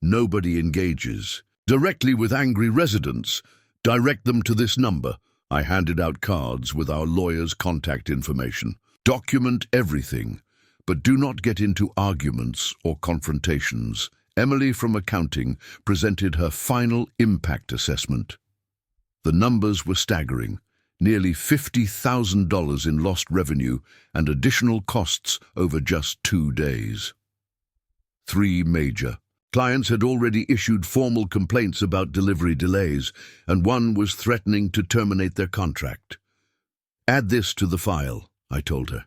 Speaker 1: Nobody engages directly with angry residents. Direct them to this number. I handed out cards with our lawyer's contact information. Document everything, but do not get into arguments or confrontations. Emily from accounting presented her final impact assessment. The numbers were staggering. Nearly $50,000 in lost revenue and additional costs over just 2 days. 3 major. Clients had already issued formal complaints about delivery delays, and one was threatening to terminate their contract. Add this to the file, I told her.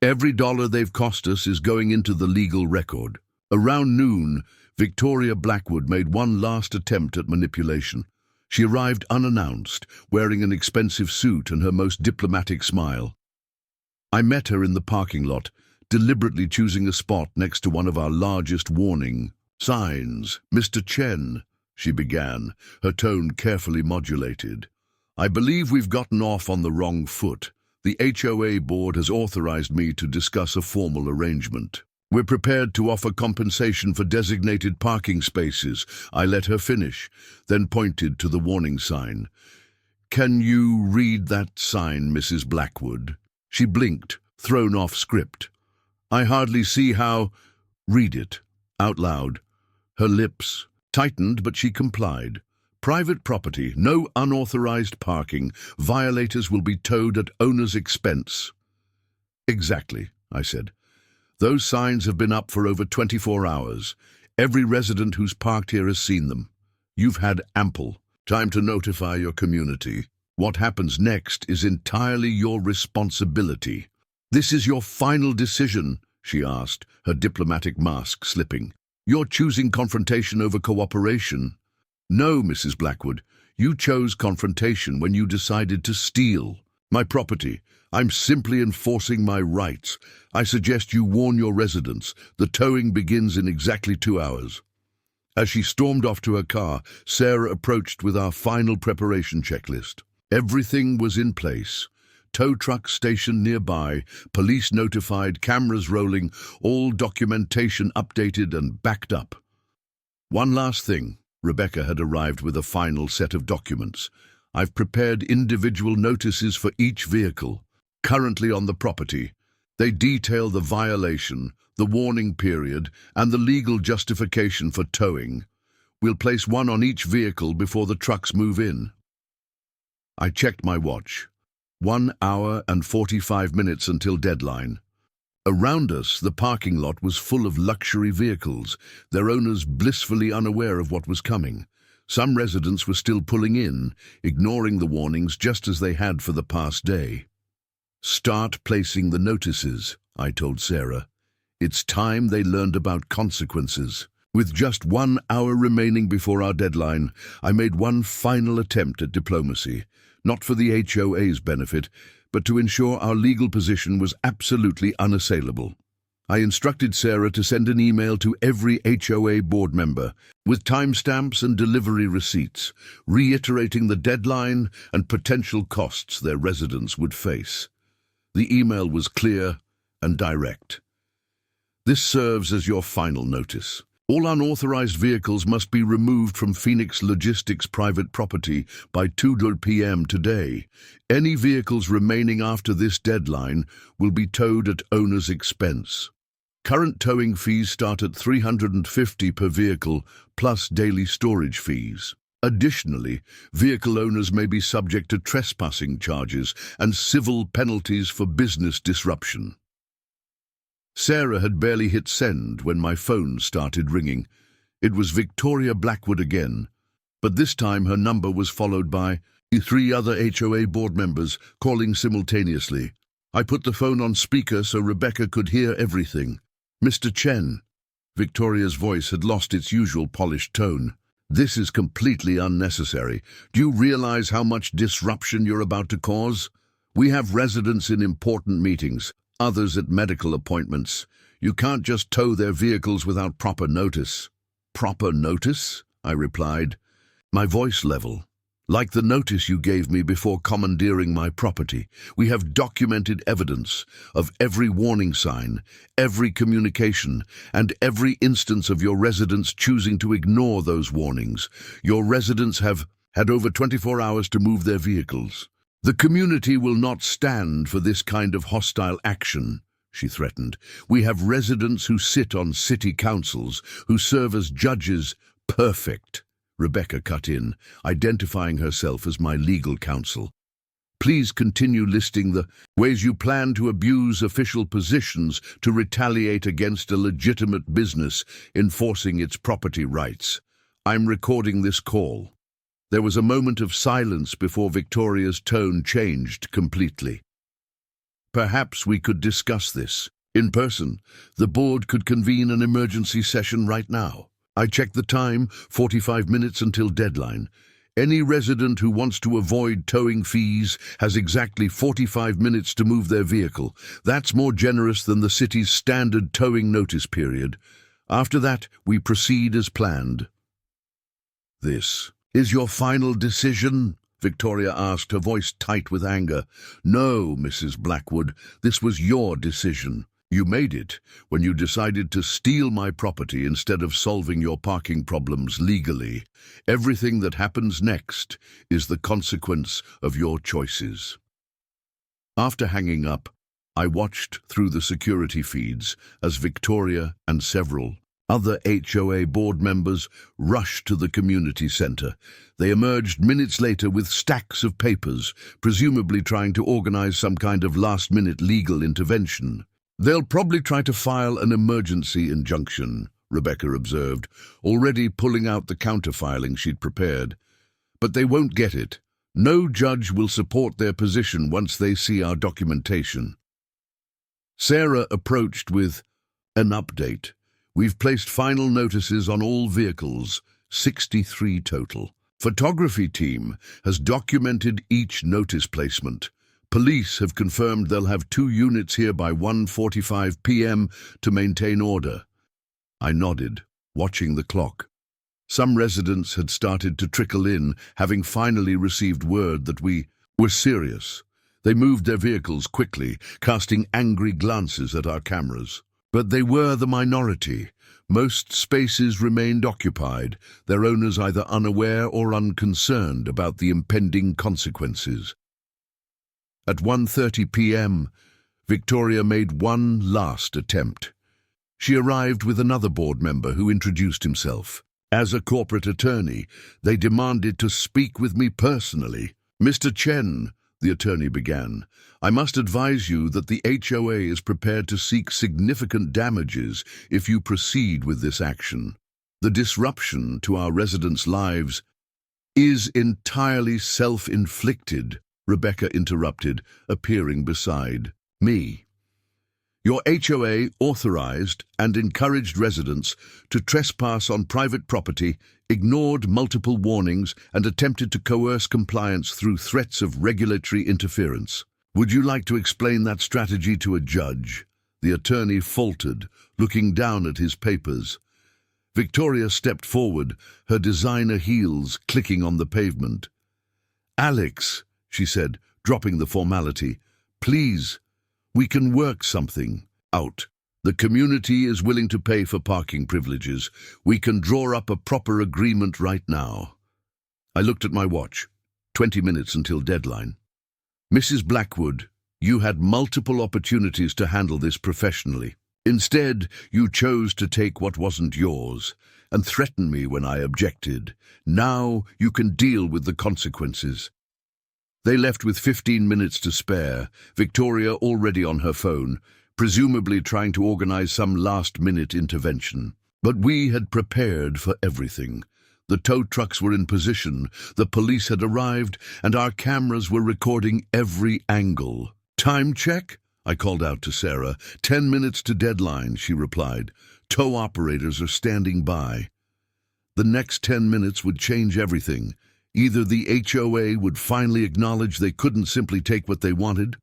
Speaker 1: Every dollar they've cost us is going into the legal record. Around noon, Victoria Blackwood made one last attempt at manipulation. She arrived unannounced, wearing an expensive suit and her most diplomatic smile. I met her in the parking lot, deliberately choosing a spot next to one of our largest warning signs. "Mr. Chen," she began, her tone carefully modulated. "I believe we've gotten off on the wrong foot. The HOA board has authorized me to discuss a formal arrangement. We're prepared to offer compensation for designated parking spaces." I let her finish, then pointed to the warning sign. "Can you read that sign, Mrs. Blackwood?" She blinked, thrown off script. "I hardly see how—" "Read it, out loud." Her lips tightened, but she complied. "Private property, no unauthorized parking. Violators will be towed at owner's expense." "Exactly," I said. "Those signs have been up for over 24 hours. Every resident who's parked here has seen them. You've had ample time to notify your community. What happens next is entirely your responsibility." "This is your final decision?" she asked, her diplomatic mask slipping. "You're choosing confrontation over cooperation." "No, Mrs. Blackwood, you chose confrontation when you decided to steal my property. I'm simply enforcing my rights. I suggest you warn your residents. The towing begins in exactly 2 hours." As she stormed off to her car, Sarah approached with our final preparation checklist. Everything was in place. Tow truck stationed nearby, police notified, cameras rolling, all documentation updated and backed up. One last thing. Rebecca had arrived with a final set of documents. "I've prepared individual notices for each vehicle currently on the property. They detail the violation, the warning period, and the legal justification for towing. We'll place one on each vehicle before the trucks move in." I checked my watch. 1 hour and 45 minutes until deadline. Around us, the parking lot was full of luxury vehicles, their owners blissfully unaware of what was coming. Some residents were still pulling in, ignoring the warnings just as they had for the past day. "Start placing the notices," I told Sarah. "It's time they learned about consequences." With just 1 hour remaining before our deadline, I made one final attempt at diplomacy, not for the HOA's benefit, but to ensure our legal position was absolutely unassailable. I instructed Sarah to send an email to every HOA board member with timestamps and delivery receipts, reiterating the deadline and potential costs their residents would face. The email was clear and direct. "This serves as your final notice. All unauthorized vehicles must be removed from Phoenix Logistics private property by 2 p.m. today. Any vehicles remaining after this deadline will be towed at owner's expense. Current towing fees start at $350 per vehicle, plus daily storage fees. Additionally, vehicle owners may be subject to trespassing charges and civil penalties for business disruption." Sarah had barely hit send when my phone started ringing. It was Victoria Blackwood again, but this time her number was followed by 3 other HOA board members calling simultaneously. I put the phone on speaker so Rebecca could hear everything. "Mr. Chen." Victoria's voice had lost its usual polished tone. "This is completely unnecessary. Do you realize how much disruption you're about to cause? We have residents in important meetings, others at medical appointments. You can't just tow their vehicles without proper notice." "Proper notice?" I replied, my voice level. Like the notice you gave me before commandeering my property, we have documented evidence of every warning sign, every communication, and every instance of your residents choosing to ignore those warnings. Your residents have had over 24 hours to move their vehicles. The community will not stand for this kind of hostile action, she threatened. We have residents who sit on city councils, who serve as judges. Perfect, Rebecca cut in, identifying herself as my legal counsel. Please continue listing the ways you plan to abuse official positions to retaliate against a legitimate business enforcing its property rights. I'm recording this call. There was a moment of silence before Victoria's tone changed completely. Perhaps we could discuss this in person. The board could convene an emergency session right now. I checked the time, 45 minutes until deadline. Any resident who wants to avoid towing fees has exactly 45 minutes to move their vehicle. That's more generous than the city's standard towing notice period. After that, we proceed as planned. This is your final decision? Victoria asked, her voice tight with anger. No, Mrs. Blackwood, this was your decision. You made it when you decided to steal my property instead of solving your parking problems legally. Everything that happens next is the consequence of your choices. After hanging up, I watched through the security feeds as Victoria and several other HOA board members rushed to the community center. They emerged minutes later with stacks of papers, presumably trying to organize some kind of last-minute legal intervention. They'll probably try to file an emergency injunction, Rebecca observed, already pulling out the counterfiling she'd prepared. But they won't get it. No judge will support their position once they see our documentation. Sarah approached with an update. We've placed final notices on all vehicles, 63 total. Photography team has documented each notice placement. Police have confirmed they'll have 2 units here by 1:45 p.m. to maintain order. I nodded, watching the clock. Some residents had started to trickle in, having finally received word that we were serious. They moved their vehicles quickly, casting angry glances at our cameras. But they were the minority. Most spaces remained occupied, their owners either unaware or unconcerned about the impending consequences. At 1:30 p.m., Victoria made one last attempt. She arrived with another board member who introduced himself. As a corporate attorney, they demanded to speak with me personally. Mr. Chen, the attorney began, I must advise you that the HOA is prepared to seek significant damages if you proceed with this action. The disruption to our residents' lives is entirely self-inflicted, Rebecca interrupted, appearing beside me. Your HOA authorized and encouraged residents to trespass on private property, ignored multiple warnings, and attempted to coerce compliance through threats of regulatory interference. Would you like to explain that strategy to a judge? The attorney faltered, looking down at his papers. Victoria stepped forward, her designer heels clicking on the pavement. Alex, she said, dropping the formality, please, we can work something out. The community is willing to pay for parking privileges. We can draw up a proper agreement right now. I looked at my watch. 20 minutes until deadline. Mrs. Blackwood, you had multiple opportunities to handle this professionally. Instead, you chose to take what wasn't yours and threaten me when I objected. Now you can deal with the consequences. They left with 15 minutes to spare, Victoria already on her phone, presumably trying to organize some last-minute intervention. But we had prepared for everything. The tow trucks were in position, the police had arrived, and our cameras were recording every angle. Time check? I called out to Sarah. 10 minutes to deadline, she replied. Tow operators are standing by. The next 10 minutes would change everything. Either the HOA would finally acknowledge they couldn't simply take what they wanted,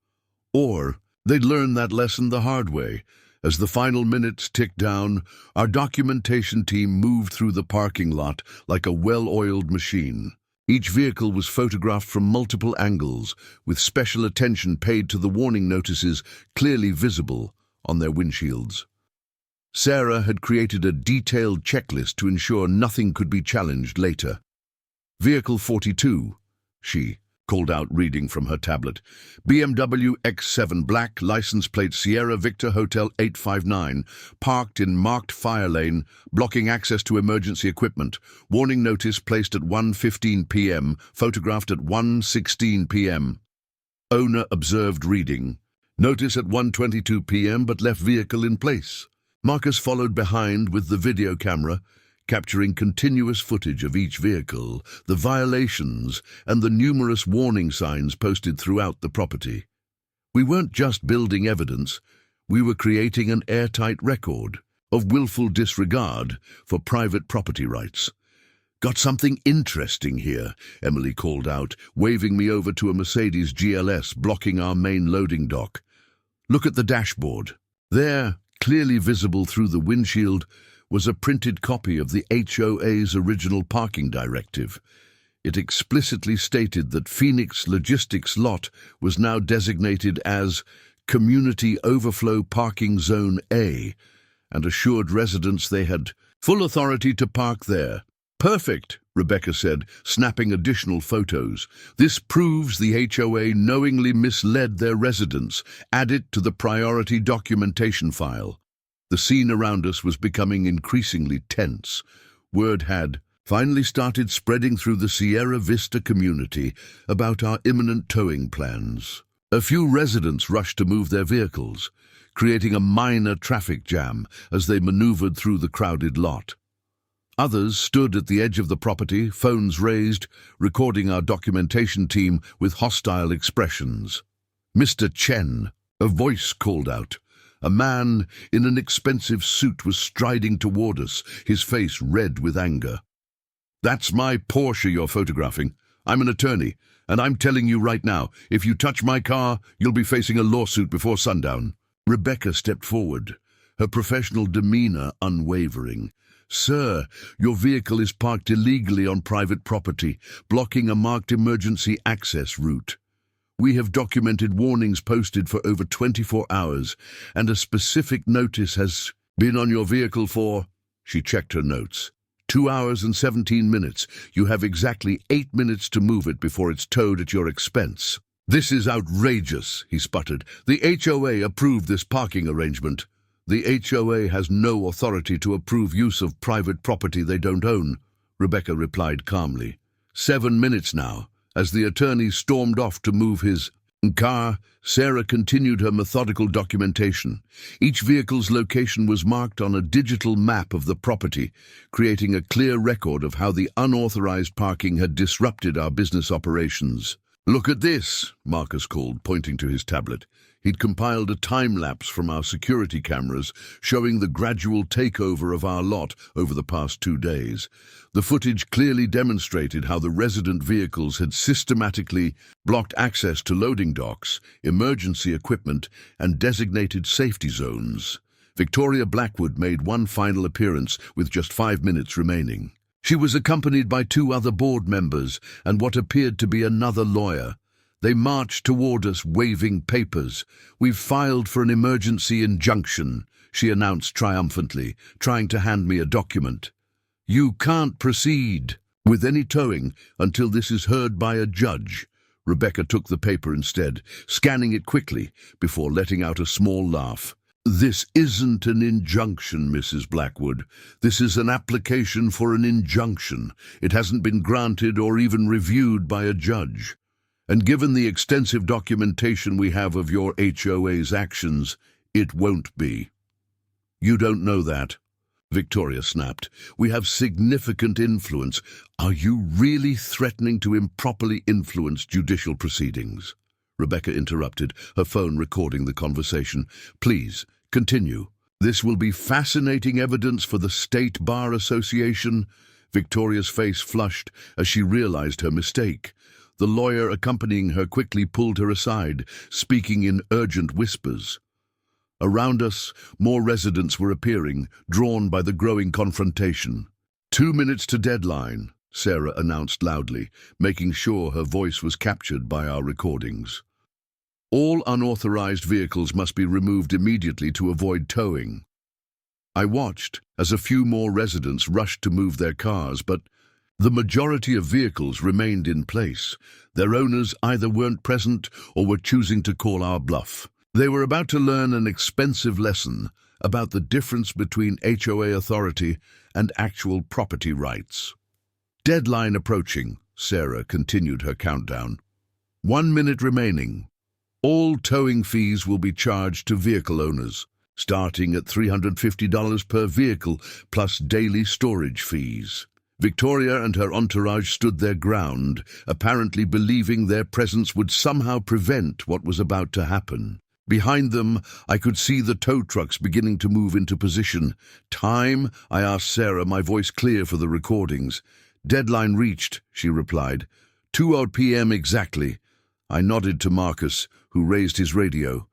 Speaker 1: or they'd learn that lesson the hard way. As the final minutes ticked down, our documentation team moved through the parking lot like a well-oiled machine. Each vehicle was photographed from multiple angles, with special attention paid to the warning notices clearly visible on their windshields. Sarah had created a detailed checklist to ensure nothing could be challenged later. Vehicle 42, she called out, reading from her tablet. BMW X7 black, license plate Sierra Victor Hotel 859, parked in marked fire lane, blocking access to emergency equipment. Warning notice placed at 1:15 p.m., photographed at 1:16 p.m. Owner observed reading. Notice at 1:22 p.m. but left vehicle in place. Marcus followed behind with the video camera, capturing continuous footage of each vehicle, the violations, and the numerous warning signs posted throughout the property. We weren't just building evidence, we were creating an airtight record of willful disregard for private property rights. "Got something interesting here," Emily called out, waving me over to a Mercedes GLS blocking our main loading dock. "Look at the dashboard. There, clearly visible through the windshield, was a printed copy of the HOA's original parking directive. It explicitly stated that Phoenix Logistics Lot was now designated as Community Overflow Parking Zone A and assured residents they had full authority to park there. "Perfect," Rebecca said, snapping additional photos. "This proves the HOA knowingly misled their residents. Add it to the priority documentation file." The scene around us was becoming increasingly tense. Word had finally started spreading through the Sierra Vista community about our imminent towing plans. A few residents rushed to move their vehicles, creating a minor traffic jam as they maneuvered through the crowded lot. Others stood at the edge of the property, phones raised, recording our documentation team with hostile expressions. "Mr. Chen," a voice called out. A man in an expensive suit was striding toward us, his face red with anger. "That's my Porsche you're photographing. I'm an attorney, and I'm telling you right now, if you touch my car, you'll be facing a lawsuit before sundown." Rebecca stepped forward, her professional demeanor unwavering. "Sir, your vehicle is parked illegally on private property, blocking a marked emergency access route. We have documented warnings posted for over 24 hours, and a specific notice has been on your vehicle for," she checked her notes, 2 hours and 17 minutes. You have exactly 8 minutes to move it before it's towed at your expense." "This is outrageous," he sputtered. "The HOA approved this parking arrangement." "The HOA has no authority to approve use of private property they don't own," Rebecca replied calmly. 7 minutes now. As the attorney stormed off to move his car, Sarah continued her methodical documentation. Each vehicle's location was marked on a digital map of the property, creating a clear record of how the unauthorized parking had disrupted our business operations. "Look at this," Marcus called, pointing to his tablet. He'd compiled a time-lapse from our security cameras showing the gradual takeover of our lot over the past 2 days. The footage clearly demonstrated how the resident vehicles had systematically blocked access to loading docks, emergency equipment, and designated safety zones. Victoria Blackwood made one final appearance with just 5 minutes remaining. She was accompanied by 2 other board members and what appeared to be another lawyer. They marched toward us, waving papers. "We've filed for an emergency injunction," she announced triumphantly, trying to hand me a document. "You can't proceed with any towing until this is heard by a judge." Rebecca took the paper instead, scanning it quickly before letting out a small laugh. "This isn't an injunction, Mrs. Blackwood. This is an application for an injunction. It hasn't been granted or even reviewed by a judge. And given the extensive documentation we have of your HOA's actions, it won't be." "You don't know that," Victoria snapped. "We have significant influence." "Are you really threatening to improperly influence judicial proceedings?" Rebecca interrupted, her phone recording the conversation. "Please, continue. This will be fascinating evidence for the State Bar Association." Victoria's face flushed as she realized her mistake. The lawyer accompanying her quickly pulled her aside, speaking in urgent whispers. Around us, more residents were appearing, drawn by the growing confrontation. 2 minutes to deadline. Sarah announced loudly, making sure her voice was captured by our recordings. All unauthorized vehicles must be removed immediately to avoid towing. I watched as a few more residents rushed to move their cars, but the majority of vehicles remained in place. Their owners either weren't present or were choosing to call our bluff. They were about to learn an expensive lesson about the difference between HOA authority and actual property rights. Deadline approaching, Sarah continued her countdown. 1 minute remaining. All towing fees will be charged to vehicle owners, starting at $350 per vehicle plus daily storage fees. Victoria and her entourage stood their ground, apparently believing their presence would somehow prevent what was about to happen. Behind them, I could see the tow trucks beginning to move into position. Time? I asked Sarah, my voice clear for the recordings. Deadline reached, she replied. 2:00 p.m. exactly. I nodded to Marcus, who raised his radio.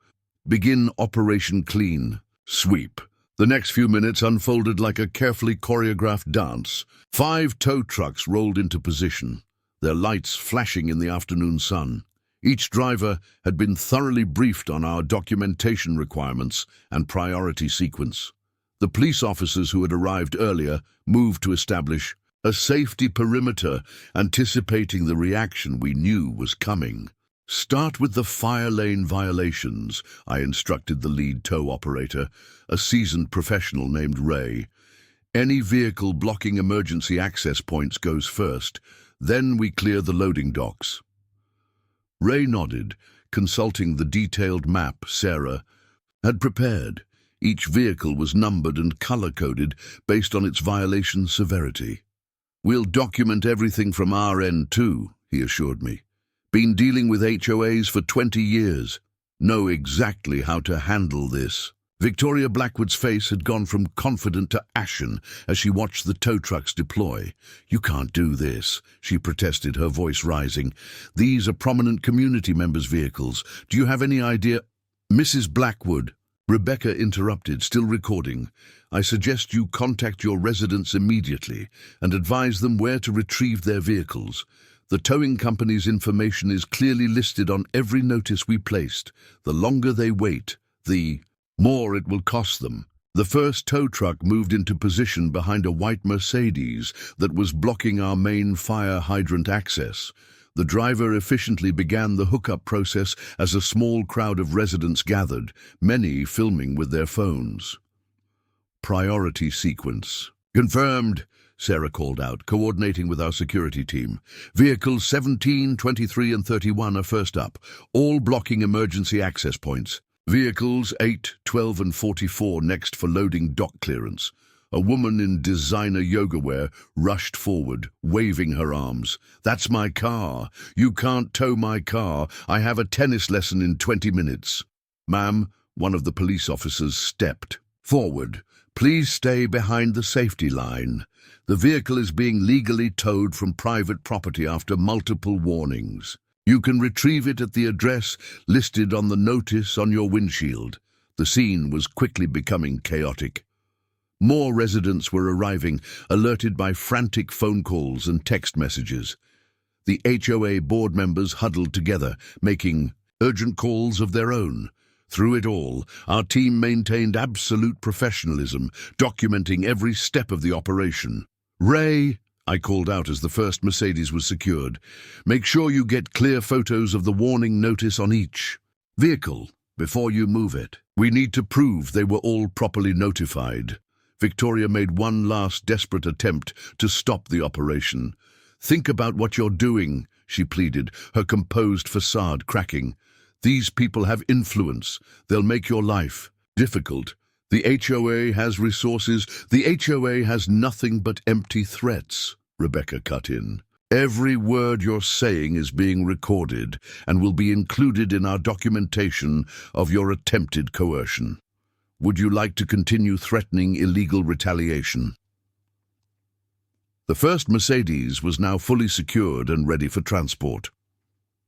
Speaker 1: Begin Operation Clean. Sweep. The next few minutes unfolded like a carefully choreographed dance. 5 tow trucks rolled into position, their lights flashing in the afternoon sun. Each driver had been thoroughly briefed on our documentation requirements and priority sequence. The police officers who had arrived earlier moved to establish a safety perimeter, anticipating the reaction we knew was coming. Start with the fire lane violations, I instructed the lead tow operator, a seasoned professional named Ray. Any vehicle blocking emergency access points goes first, then we clear the loading docks. Ray nodded, consulting the detailed map Sarah had prepared. Each vehicle was numbered and color-coded based on its violation severity. We'll document everything from our end too, he assured me. Been dealing with HOAs for 20 years. Know exactly how to handle this. Victoria Blackwood's face had gone from confident to ashen as she watched the tow trucks deploy. You can't do this, she protested, her voice rising. These are prominent community members' vehicles. Do you have any idea? Mrs. Blackwood, Rebecca interrupted, still recording. I suggest you contact your residents immediately and advise them where to retrieve their vehicles. The towing company's information is clearly listed on every notice we placed. The longer they wait, the more it will cost them. The first tow truck moved into position behind a white Mercedes that was blocking our main fire hydrant access. The driver efficiently began the hookup process as a small crowd of residents gathered, many filming with their phones. Priority sequence. Confirmed, Sarah called out, coordinating with our security team. Vehicles 17, 23 and 31 are first up, all blocking emergency access points. Vehicles 8, 12 and 44 next for loading dock clearance. A woman in designer yoga wear rushed forward, waving her arms. That's my car. You can't tow my car. I have a tennis lesson in 20 minutes. Ma'am, one of the police officers stepped forward. Please stay behind the safety line. The vehicle is being legally towed from private property after multiple warnings. You can retrieve it at the address listed on the notice on your windshield. The scene was quickly becoming chaotic. More residents were arriving, alerted by frantic phone calls and text messages. The HOA board members huddled together, making urgent calls of their own. Through it all, our team maintained absolute professionalism, documenting every step of the operation. Ray, I called out as the first Mercedes was secured, make sure you get clear photos of the warning notice on each vehicle before you move it. We need to prove they were all properly notified. Victoria made one last desperate attempt to stop the operation. Think about what you're doing, she pleaded, her composed facade cracking. These people have influence. They'll make your life difficult. The HOA has resources. The HOA has nothing but empty threats, Rebecca cut in. Every word you're saying is being recorded and will be included in our documentation of your attempted coercion. Would you like to continue threatening illegal retaliation? The first Mercedes was now fully secured and ready for transport.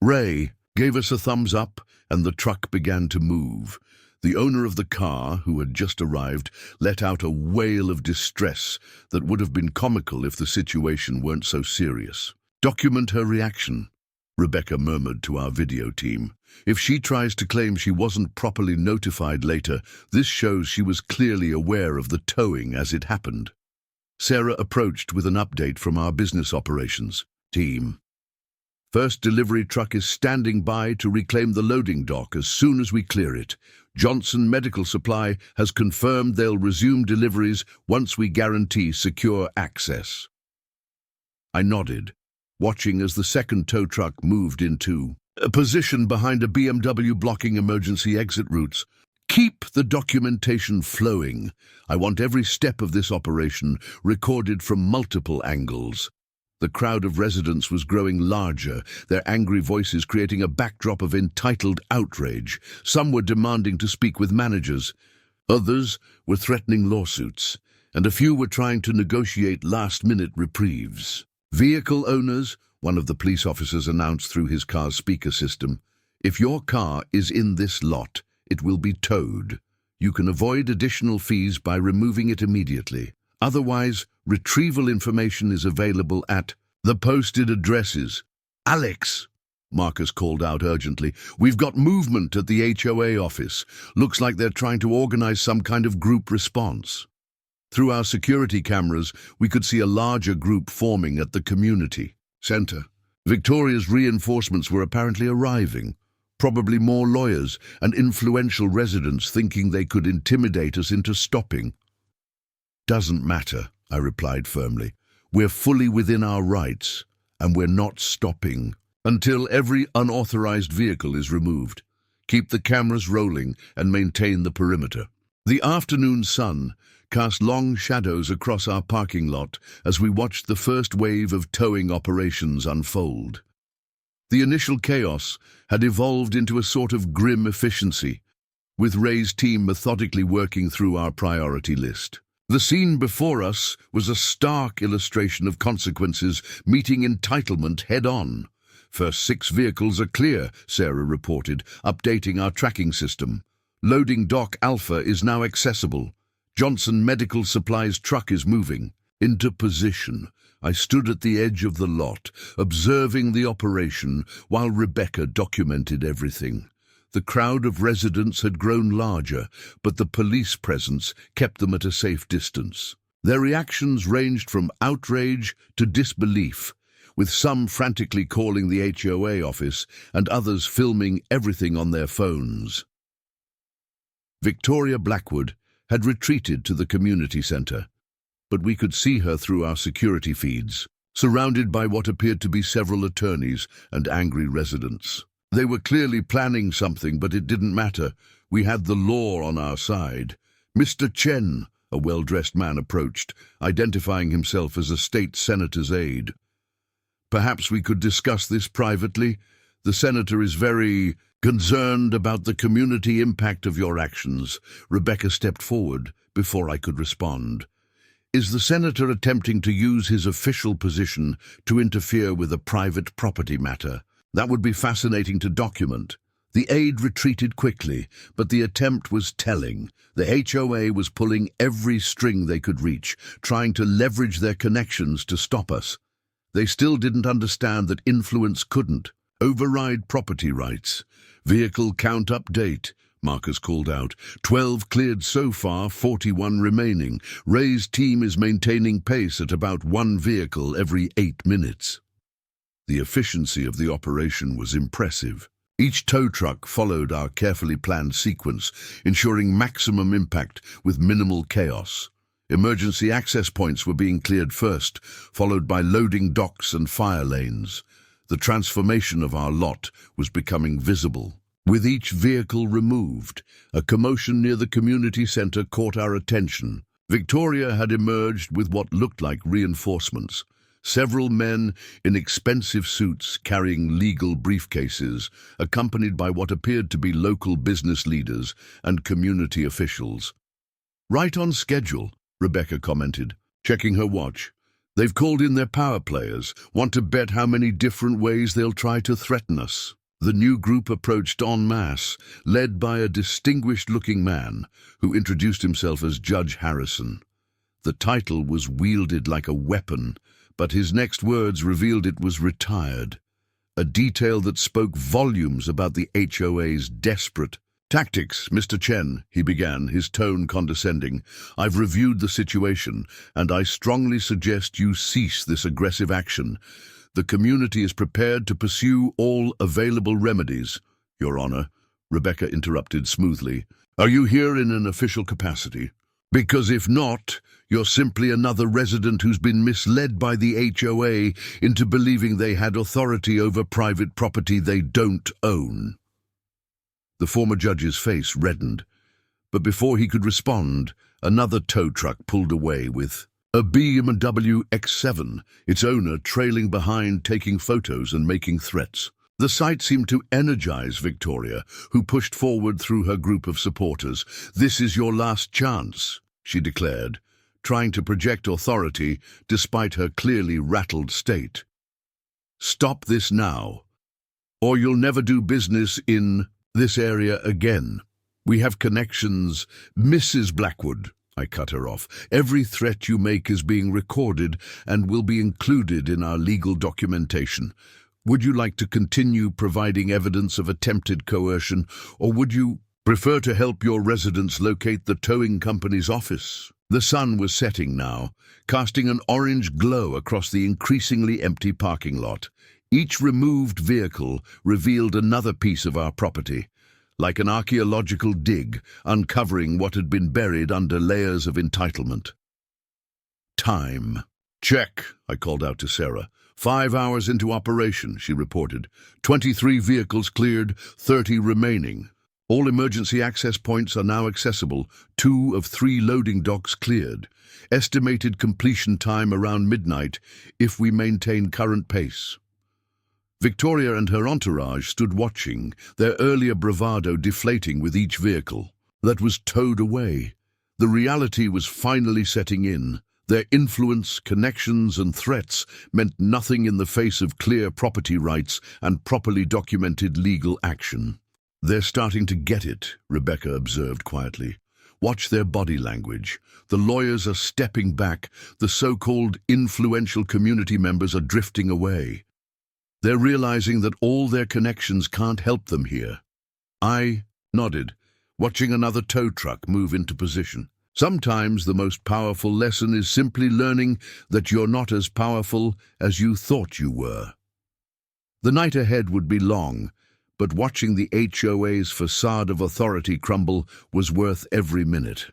Speaker 1: Ray gave us a thumbs up and the truck began to move. The owner of the car, who had just arrived, let out a wail of distress that would have been comical if the situation weren't so serious. "Document her reaction," Rebecca murmured to our video team. "If she tries to claim she wasn't properly notified later, this shows she was clearly aware of the towing as it happened." Sarah approached with an update from our business operations team. "First delivery truck is standing by to reclaim the loading dock as soon as we clear it. Johnson Medical Supply has confirmed they'll resume deliveries once we guarantee secure access." I nodded, watching as the second tow truck moved into a position behind a BMW blocking emergency exit routes. "Keep the documentation flowing. I want every step of this operation recorded from multiple angles." The crowd of residents was growing larger, their angry voices creating a backdrop of entitled outrage. Some were demanding to speak with managers. Others were threatening lawsuits, and a few were trying to negotiate last-minute reprieves. "Vehicle owners," one of the police officers announced through his car's speaker system, "if your car is in this lot, it will be towed. You can avoid additional fees by removing it immediately. Otherwise, retrieval information is available at the posted addresses." "Alex," Marcus called out urgently, "we've got movement at the HOA office. Looks like they're trying to organize some kind of group response." Through our security cameras, we could see a larger group forming at the community center. Victoria's reinforcements were apparently arriving, probably more lawyers and influential residents thinking they could intimidate us into stopping. "Doesn't matter," I replied firmly. "We're fully within our rights, and we're not stopping until every unauthorized vehicle is removed. Keep the cameras rolling and maintain the perimeter." The afternoon sun cast long shadows across our parking lot as we watched the first wave of towing operations unfold. The initial chaos had evolved into a sort of grim efficiency, with Ray's team methodically working through our priority list. The scene before us was a stark illustration of consequences meeting entitlement head-on. "First 6 vehicles are clear," Sarah reported, updating our tracking system. "Loading dock Alpha is now accessible. Johnson Medical Supply's truck is moving." Into position, I stood at the edge of the lot, observing the operation while Rebecca documented everything. The crowd of residents had grown larger, but the police presence kept them at a safe distance. Their reactions ranged from outrage to disbelief, with some frantically calling the HOA office and others filming everything on their phones. Victoria Blackwood had retreated to the community center, but we could see her through our security feeds, surrounded by what appeared to be several attorneys and angry residents. They were clearly planning something, but it didn't matter. We had the law on our side. "Mr. Chen," a well-dressed man approached, identifying himself as a state senator's aide. "Perhaps we could discuss this privately. The senator is very concerned about the community impact of your actions." Rebecca stepped forward before I could respond. "Is the senator attempting to use his official position to interfere with a private property matter? That would be fascinating to document." The aide retreated quickly, but the attempt was telling. The HOA was pulling every string they could reach, trying to leverage their connections to stop us. They still didn't understand that influence couldn't override property rights. "Vehicle count update," Marcus called out. 12 cleared so far, 41 remaining. Ray's team is maintaining pace at about 1 vehicle every 8 minutes. The efficiency of the operation was impressive. Each tow truck followed our carefully planned sequence, ensuring maximum impact with minimal chaos. Emergency access points were being cleared first, followed by loading docks and fire lanes. The transformation of our lot was becoming visible. With each vehicle removed, a commotion near the community center caught our attention. Victoria had emerged with what looked like reinforcements. Several men in expensive suits carrying legal briefcases, accompanied by what appeared to be local business leaders and community officials. "Right on schedule," Rebecca commented, checking her watch. "They've called in their power players. Want to bet how many different ways they'll try to threaten us?" The new group approached en masse, led by a distinguished-looking man who introduced himself as Judge Harrison. The title was wielded like a weapon, but his next words revealed it was retired, a detail that spoke volumes about the HOA's desperate tactics. "Mr. Chen," he began, his tone condescending, "I've reviewed the situation, and I strongly suggest you cease this aggressive action. The community is prepared to pursue all available remedies." "Your Honor," Rebecca interrupted smoothly, "are you here in an official capacity? Because if not, you're simply another resident who's been misled by the HOA into believing they had authority over private property they don't own." The former judge's face reddened, but before he could respond, another tow truck pulled away with a BMW X7, its owner trailing behind, taking photos and making threats. The sight seemed to energize Victoria, who pushed forward through her group of supporters. "This is your last chance," she declared, trying to project authority despite her clearly rattled state. "Stop this now, or you'll never do business in this area again. We have connections." "Mrs. Blackwood," I cut her off, "every threat you make is being recorded and will be included in our legal documentation. Would you like to continue providing evidence of attempted coercion, or would you prefer to help your residents locate the towing company's office?" The sun was setting now, casting an orange glow across the increasingly empty parking lot. Each removed vehicle revealed another piece of our property, like an archaeological dig, uncovering what had been buried under layers of entitlement. "Time." "Check," I called out to Sarah. 5 hours into operation," she reported. 23 vehicles cleared, 30 remaining. All emergency access points are now accessible, 2 of 3 loading docks cleared. Estimated completion time around midnight if we maintain current pace. Victoria and her entourage stood watching, their earlier bravado deflating with each vehicle that was towed away. The reality was finally setting in. Their influence, connections, and threats meant nothing in the face of clear property rights and properly documented legal action. "They're starting to get it," Rebecca observed quietly. "Watch their body language. The lawyers are stepping back. The so-called influential community members are drifting away. They're realizing that all their connections can't help them here." I nodded, watching another tow truck move into position. Sometimes the most powerful lesson is simply learning that you're not as powerful as you thought you were. The night ahead would be long, but watching the HOA's facade of authority crumble was worth every minute.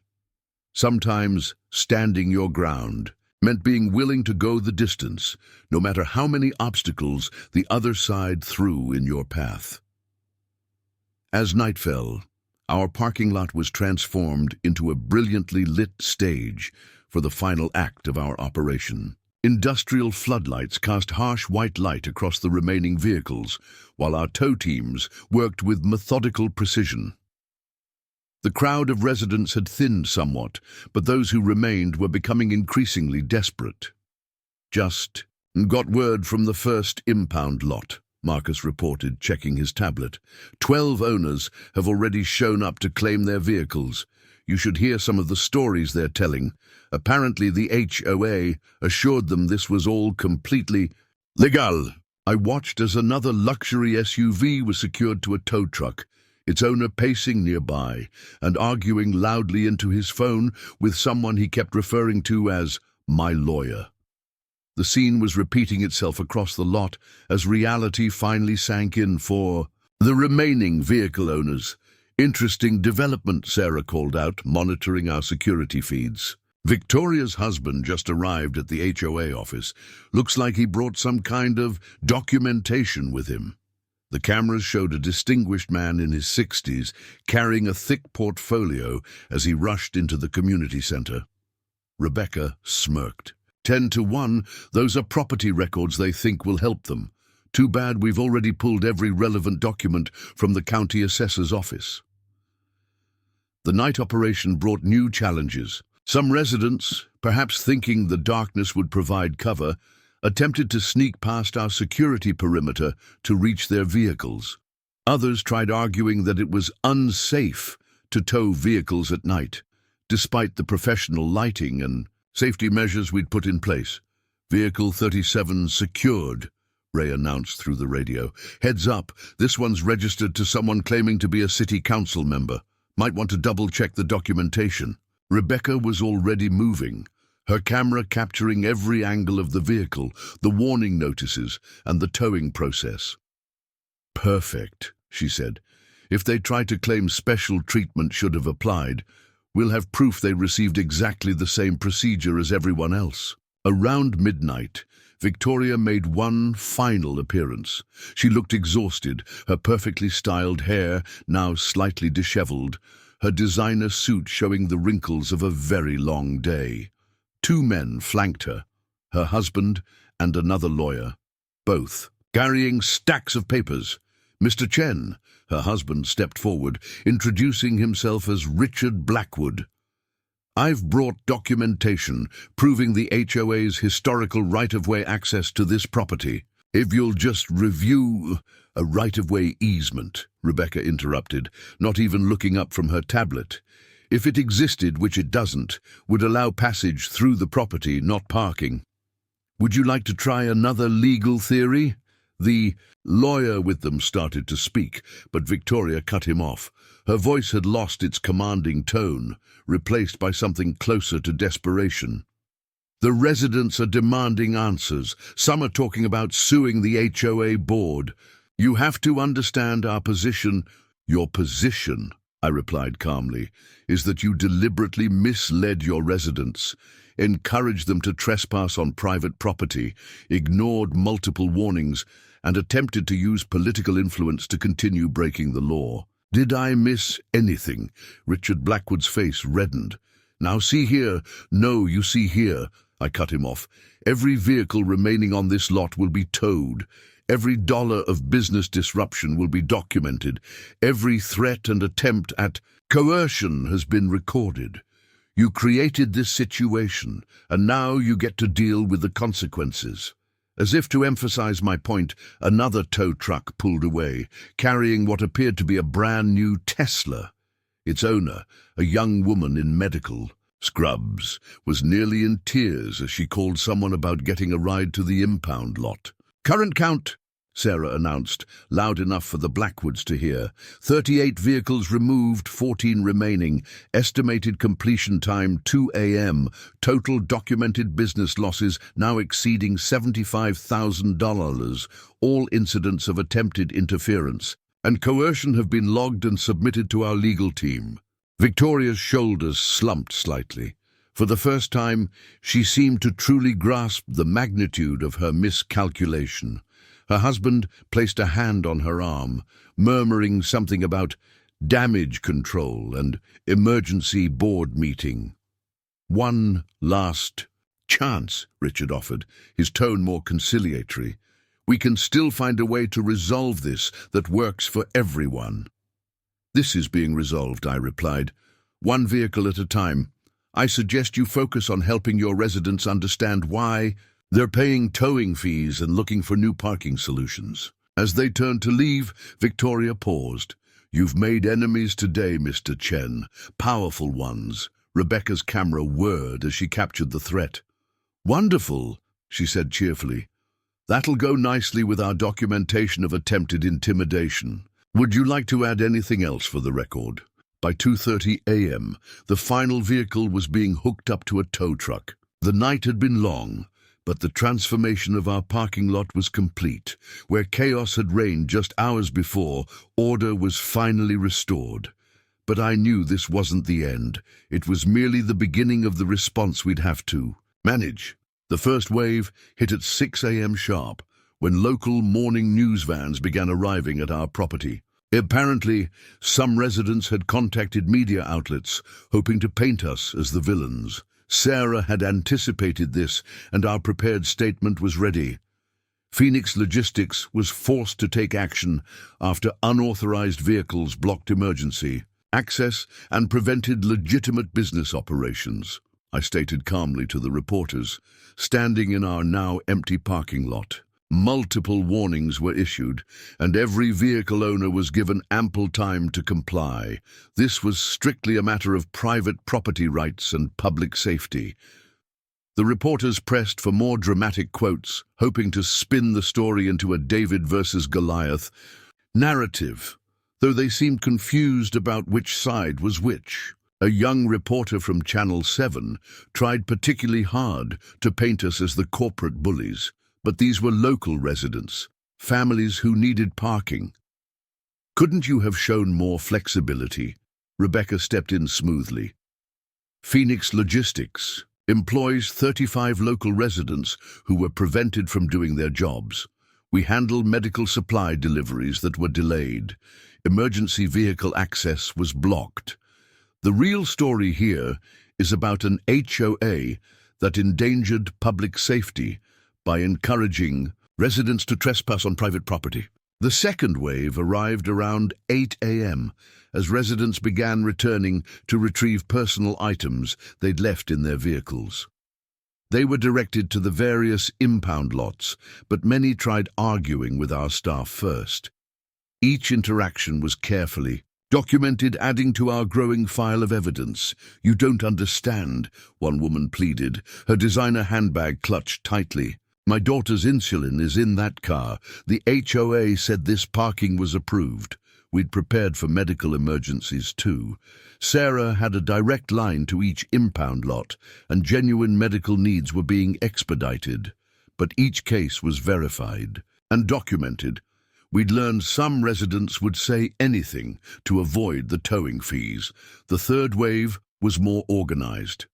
Speaker 1: Sometimes standing your ground meant being willing to go the distance, no matter how many obstacles the other side threw in your path. As night fell, our parking lot was transformed into a brilliantly lit stage for the final act of our operation. Industrial floodlights cast harsh white light across the remaining vehicles, while our tow teams worked with methodical precision. The crowd of residents had thinned somewhat, but those who remained were becoming increasingly desperate. "Just got word from the first impound lot," Marcus reported, checking his tablet. 12 owners have already shown up to claim their vehicles. You should hear some of the stories they're telling. Apparently the HOA assured them this was all completely legal. I watched as another luxury SUV was secured to a tow truck, its owner pacing nearby and arguing loudly into his phone with someone he kept referring to as my lawyer. The scene was repeating itself across the lot as reality finally sank in for the remaining vehicle owners. "Interesting development," Sarah called out, monitoring our security feeds. "Victoria's husband just arrived at the HOA office. Looks like he brought some kind of documentation with him." The cameras showed a distinguished man in his 60s carrying a thick portfolio as he rushed into the community center. Rebecca smirked. 10 to 1, those are property records they think will help them. Too bad we've already pulled every relevant document from the county assessor's office. The night operation brought new challenges. Some residents, perhaps thinking the darkness would provide cover, attempted to sneak past our security perimeter to reach their vehicles. Others tried arguing that it was unsafe to tow vehicles at night, despite the professional lighting and safety measures we'd put in place. "Vehicle 37 secured," Ray announced through the radio. "Heads up, this one's registered to someone claiming to be a city council member. Might want to double-check the documentation." Rebecca was already moving, her camera capturing every angle of the vehicle, the warning notices, and the towing process. "Perfect," she said. "If they try to claim special treatment should have applied, we'll have proof they received exactly the same procedure as everyone else." Around midnight, Victoria made one final appearance. She looked exhausted, her perfectly styled hair now slightly disheveled, her designer suit showing the wrinkles of a very long day. Two men flanked her, her husband and another lawyer, both carrying stacks of papers. Mr. Chen, her husband, stepped forward, introducing himself as Richard Blackwood. "I've brought documentation proving the HOA's historical right-of-way access to this property. If you'll just review—" "A right-of-way easement," Rebecca interrupted, not even looking up from her tablet. "If it existed, which it doesn't, would allow passage through the property, not parking." "Would you like to try another legal theory?" The lawyer with them started to speak, but Victoria cut him off. Her voice had lost its commanding tone, replaced by something closer to desperation. "The residents are demanding answers. Some are talking about suing the HOA board. You have to understand our position." "Your position," I replied calmly, "is that you deliberately misled your residents, encouraged them to trespass on private property, ignored multiple warnings, and attempted to use political influence to continue breaking the law." "Did I miss anything?" Richard Blackwood's face reddened. "Now see here." "No, you see here," I cut him off. "Every vehicle remaining on this lot will be towed. Every dollar of business disruption will be documented. Every threat and attempt at coercion has been recorded. You created this situation, and now you get to deal with the consequences." As if to emphasize my point, another tow truck pulled away, carrying what appeared to be a brand-new Tesla. Its owner, a young woman in medical scrubs, was nearly in tears as she called someone about getting a ride to the impound lot. "Current count," Sarah announced, loud enough for the Blackwoods to hear. 38 vehicles removed, 14 remaining. Estimated completion time 2 a.m. Total documented business losses now exceeding $75,000. All incidents of attempted interference and coercion have been logged and submitted to our legal team. Victoria's shoulders slumped slightly. For the first time, she seemed to truly grasp the magnitude of her miscalculation. Her husband placed a hand on her arm, murmuring something about damage control and emergency board meeting. "One last chance," Richard offered, his tone more conciliatory. "We can still find a way to resolve this that works for everyone." "This is being resolved," I replied. "One vehicle at a time. I suggest you focus on helping your residents understand why they're paying towing fees and looking for new parking solutions." As they turned to leave, Victoria paused. "You've made enemies today, Mr. Chen. Powerful ones." Rebecca's camera whirred as she captured the threat. "Wonderful," she said cheerfully. "That'll go nicely with our documentation of attempted intimidation. Would you like to add anything else for the record?" By 2:30 a.m., the final vehicle was being hooked up to a tow truck. The night had been long, but the transformation of our parking lot was complete. Where chaos had reigned just hours before, order was finally restored. But I knew this wasn't the end. It was merely the beginning of the response we'd have to manage. The first wave hit at 6 a.m. sharp, when local morning news vans began arriving at our property. Apparently, some residents had contacted media outlets, hoping to paint us as the villains. Sarah had anticipated this, and our prepared statement was ready. Phoenix Logistics was forced to take action after unauthorized vehicles blocked emergency access and prevented legitimate business operations, I stated calmly to the reporters, standing in our now empty parking lot. Multiple warnings were issued, and every vehicle owner was given ample time to comply. This was strictly a matter of private property rights and public safety. The reporters pressed for more dramatic quotes, hoping to spin the story into a David versus Goliath narrative, though they seemed confused about which side was which. A young reporter from Channel 7 tried particularly hard to paint us as the corporate bullies, but these were local residents, families who needed parking. Couldn't you have shown more flexibility? Rebecca stepped in smoothly. Phoenix Logistics employs 35 local residents who were prevented from doing their jobs. We handle medical supply deliveries that were delayed. Emergency vehicle access was blocked. The real story here is about an HOA that endangered public safety by encouraging residents to trespass on private property. The second wave arrived around 8 a.m. as residents began returning to retrieve personal items they'd left in their vehicles. They were directed to the various impound lots, but many tried arguing with our staff first. Each interaction was carefully documented, adding to our growing file of evidence. "You don't understand," one woman pleaded, her designer handbag clutched tightly. "My daughter's insulin is in that car. The HOA said this parking was approved." We'd prepared for medical emergencies too. Sarah had a direct line to each impound lot, and genuine medical needs were being expedited. But each case was verified and documented. We'd learned some residents would say anything to avoid the towing fees. The third wave was more organized.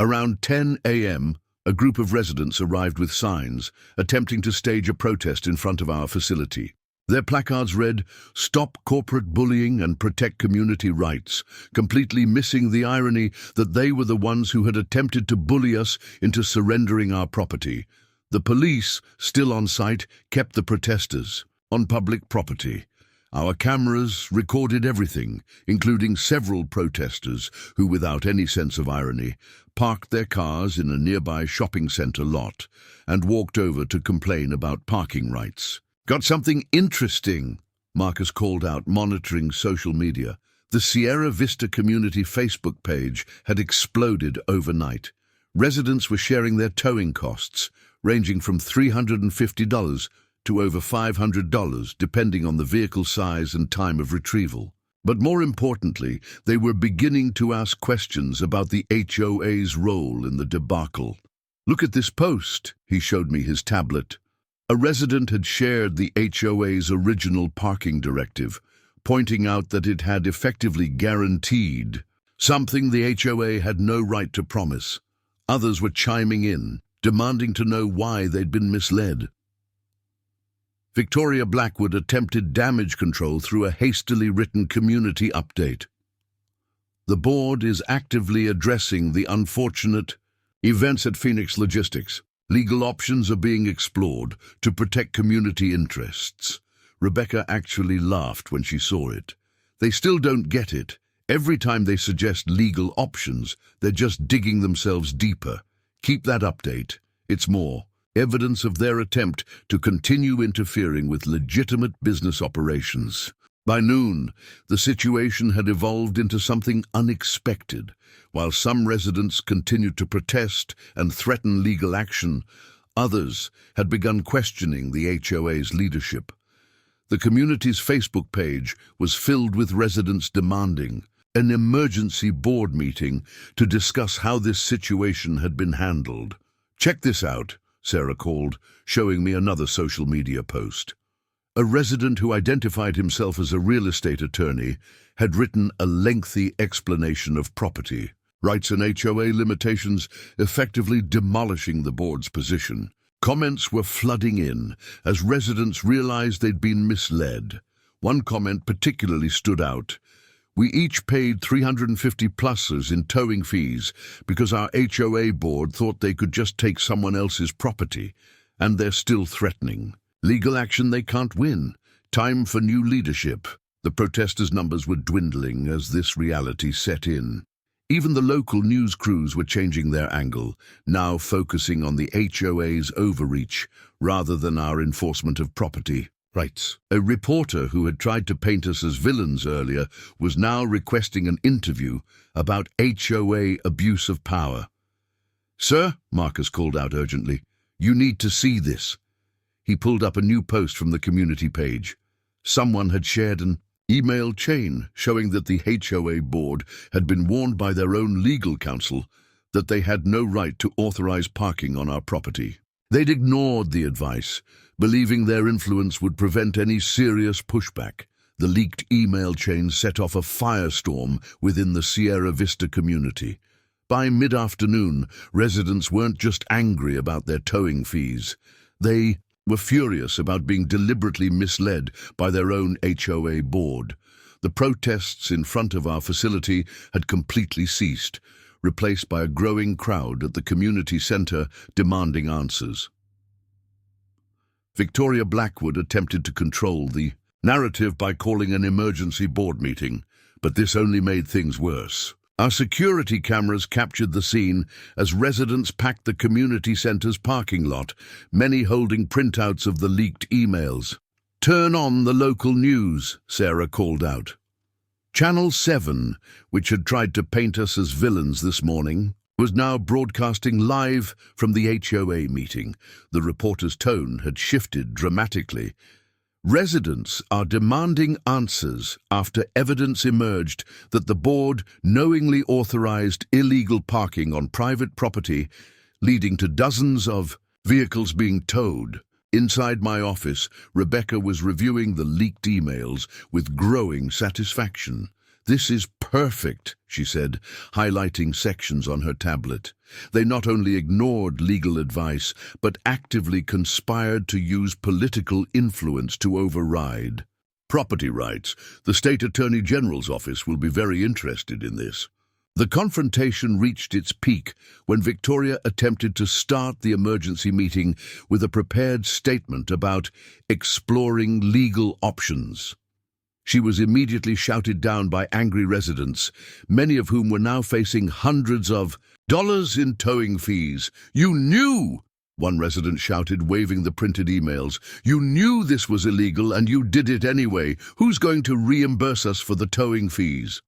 Speaker 1: Around 10 a.m., a group of residents arrived with signs, attempting to stage a protest in front of our facility. Their placards read, "Stop corporate bullying and protect community rights," completely missing the irony that they were the ones who had attempted to bully us into surrendering our property. The police, still on site, kept the protesters on public property. Our cameras recorded everything, including several protesters who, without any sense of irony, parked their cars in a nearby shopping center lot and walked over to complain about parking rights. "Got something interesting," Marcus called out, monitoring social media. The Sierra Vista community Facebook page had exploded overnight. Residents were sharing their towing costs, ranging from $350 to over $500, depending on the vehicle size and time of retrieval. But more importantly, they were beginning to ask questions about the HOA's role in the debacle. "Look at this post," he showed me his tablet. A resident had shared the HOA's original parking directive, pointing out that it had effectively guaranteed something the HOA had no right to promise. Others were chiming in, demanding to know why they'd been misled. Victoria Blackwood attempted damage control through a hastily written community update. "The board is actively addressing the unfortunate events at Phoenix Logistics. Legal options are being explored to protect community interests." Rebecca actually laughed when she saw it. "They still don't get it. Every time they suggest legal options, they're just digging themselves deeper. Keep that update. It's more evidence of their attempt to continue interfering with legitimate business operations." By noon, the situation had evolved into something unexpected. While some residents continued to protest and threaten legal action, others had begun questioning the HOA's leadership. The community's Facebook page was filled with residents demanding an emergency board meeting to discuss how this situation had been handled. "Check this out," Sarah called, showing me another social media post. A resident who identified himself as a real estate attorney had written a lengthy explanation of property rights and HOA limitations, effectively demolishing the board's position. Comments were flooding in as residents realized they'd been misled. One comment particularly stood out. "We each paid $350+ in towing fees because our HOA board thought they could just take someone else's property, and they're still threatening. Legal action they can't win. Time for new leadership." The protesters' numbers were dwindling as this reality set in. Even the local news crews were changing their angle, now focusing on the HOA's overreach rather than our enforcement of property rights. A reporter who had tried to paint us as villains earlier was now requesting an interview about HOA abuse of power. "Sir," Marcus called out urgently, "you need to see this." He pulled up a new post from the community page. Someone had shared an email chain showing that the HOA board had been warned by their own legal counsel that they had no right to authorize parking on our property. They'd ignored the advice, believing their influence would prevent any serious pushback. The leaked email chain set off a firestorm within the Sierra Vista community. By mid-afternoon, residents weren't just angry about their towing fees. They were furious about being deliberately misled by their own HOA board. The protests in front of our facility had completely ceased, replaced by a growing crowd at the community center demanding answers. Victoria Blackwood attempted to control the narrative by calling an emergency board meeting, but this only made things worse. Our security cameras captured the scene as residents packed the community center's parking lot, many holding printouts of the leaked emails. "Turn on the local news," Sarah called out. Channel 7, which had tried to paint us as villains this morning, was now broadcasting live from the HOA meeting. The reporter's tone had shifted dramatically. "Residents are demanding answers after evidence emerged that the board knowingly authorized illegal parking on private property, leading to dozens of vehicles being towed." Inside my office, Rebecca was reviewing the leaked emails with growing satisfaction. "This is perfect," she said, highlighting sections on her tablet. They not only ignored legal advice, but actively conspired to use political influence to override property rights. The State Attorney General's office will be very interested in this. The confrontation reached its peak when Victoria attempted to start the emergency meeting with a prepared statement about exploring legal options. She was immediately shouted down by angry residents, many of whom were now facing hundreds of dollars in towing fees. "You knew!" one resident shouted, waving the printed emails. "You knew this was illegal and you did it anyway. Who's going to reimburse us for the towing fees?"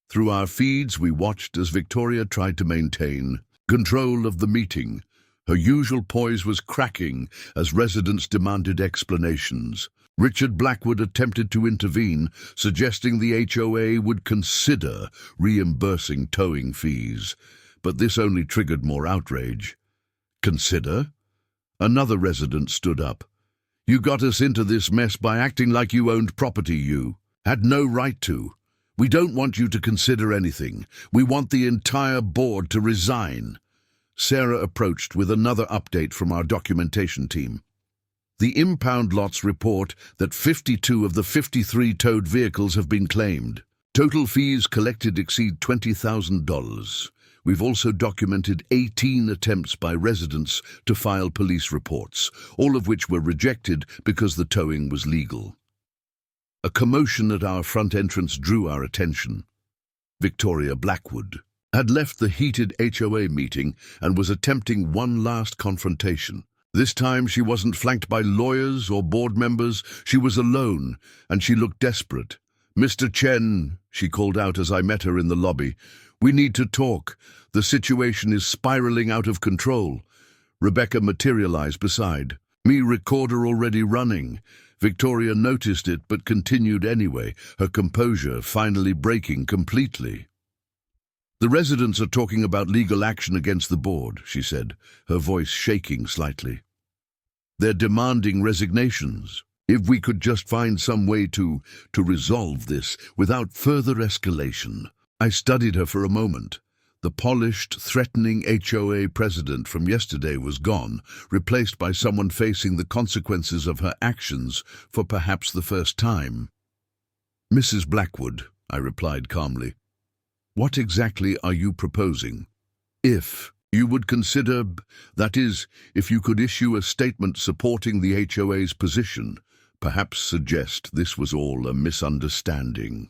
Speaker 1: Through our feeds, we watched as Victoria tried to maintain control of the meeting. Her usual poise was cracking as residents demanded explanations. Richard Blackwood attempted to intervene, suggesting the HOA would consider reimbursing towing fees. But this only triggered more outrage. "Consider?" Another resident stood up. "You got us into this mess by acting like you owned property you had no right to. We don't want you to consider anything. We want the entire board to resign." Sarah approached with another update from our documentation team. The impound lots report that 52 of the 53 towed vehicles have been claimed. Total fees collected exceed $20,000. We've also documented 18 attempts by residents to file police reports, all of which were rejected because the towing was legal. A commotion at our front entrance drew our attention. Victoria Blackwood had left the heated HOA meeting and was attempting one last confrontation. This time she wasn't flanked by lawyers or board members. She was alone, and she looked desperate. "Mr. Chen," she called out as I met her in the lobby, "we need to talk. The situation is spiraling out of control." Rebecca materialized beside me, recorder already running. Victoria noticed it but continued anyway, her composure finally breaking completely. "The residents are talking about legal action against the board," she said, her voice shaking slightly. "They're demanding resignations. If we could just find some way to resolve this without further escalation." I studied her for a moment. The polished, threatening HOA president from yesterday was gone, replaced by someone facing the consequences of her actions for perhaps the first time. "Mrs. Blackwood," I replied calmly, "what exactly are you proposing? If you would consider, that is, if you could issue a statement supporting the HOA's position, perhaps suggest this was all a misunderstanding."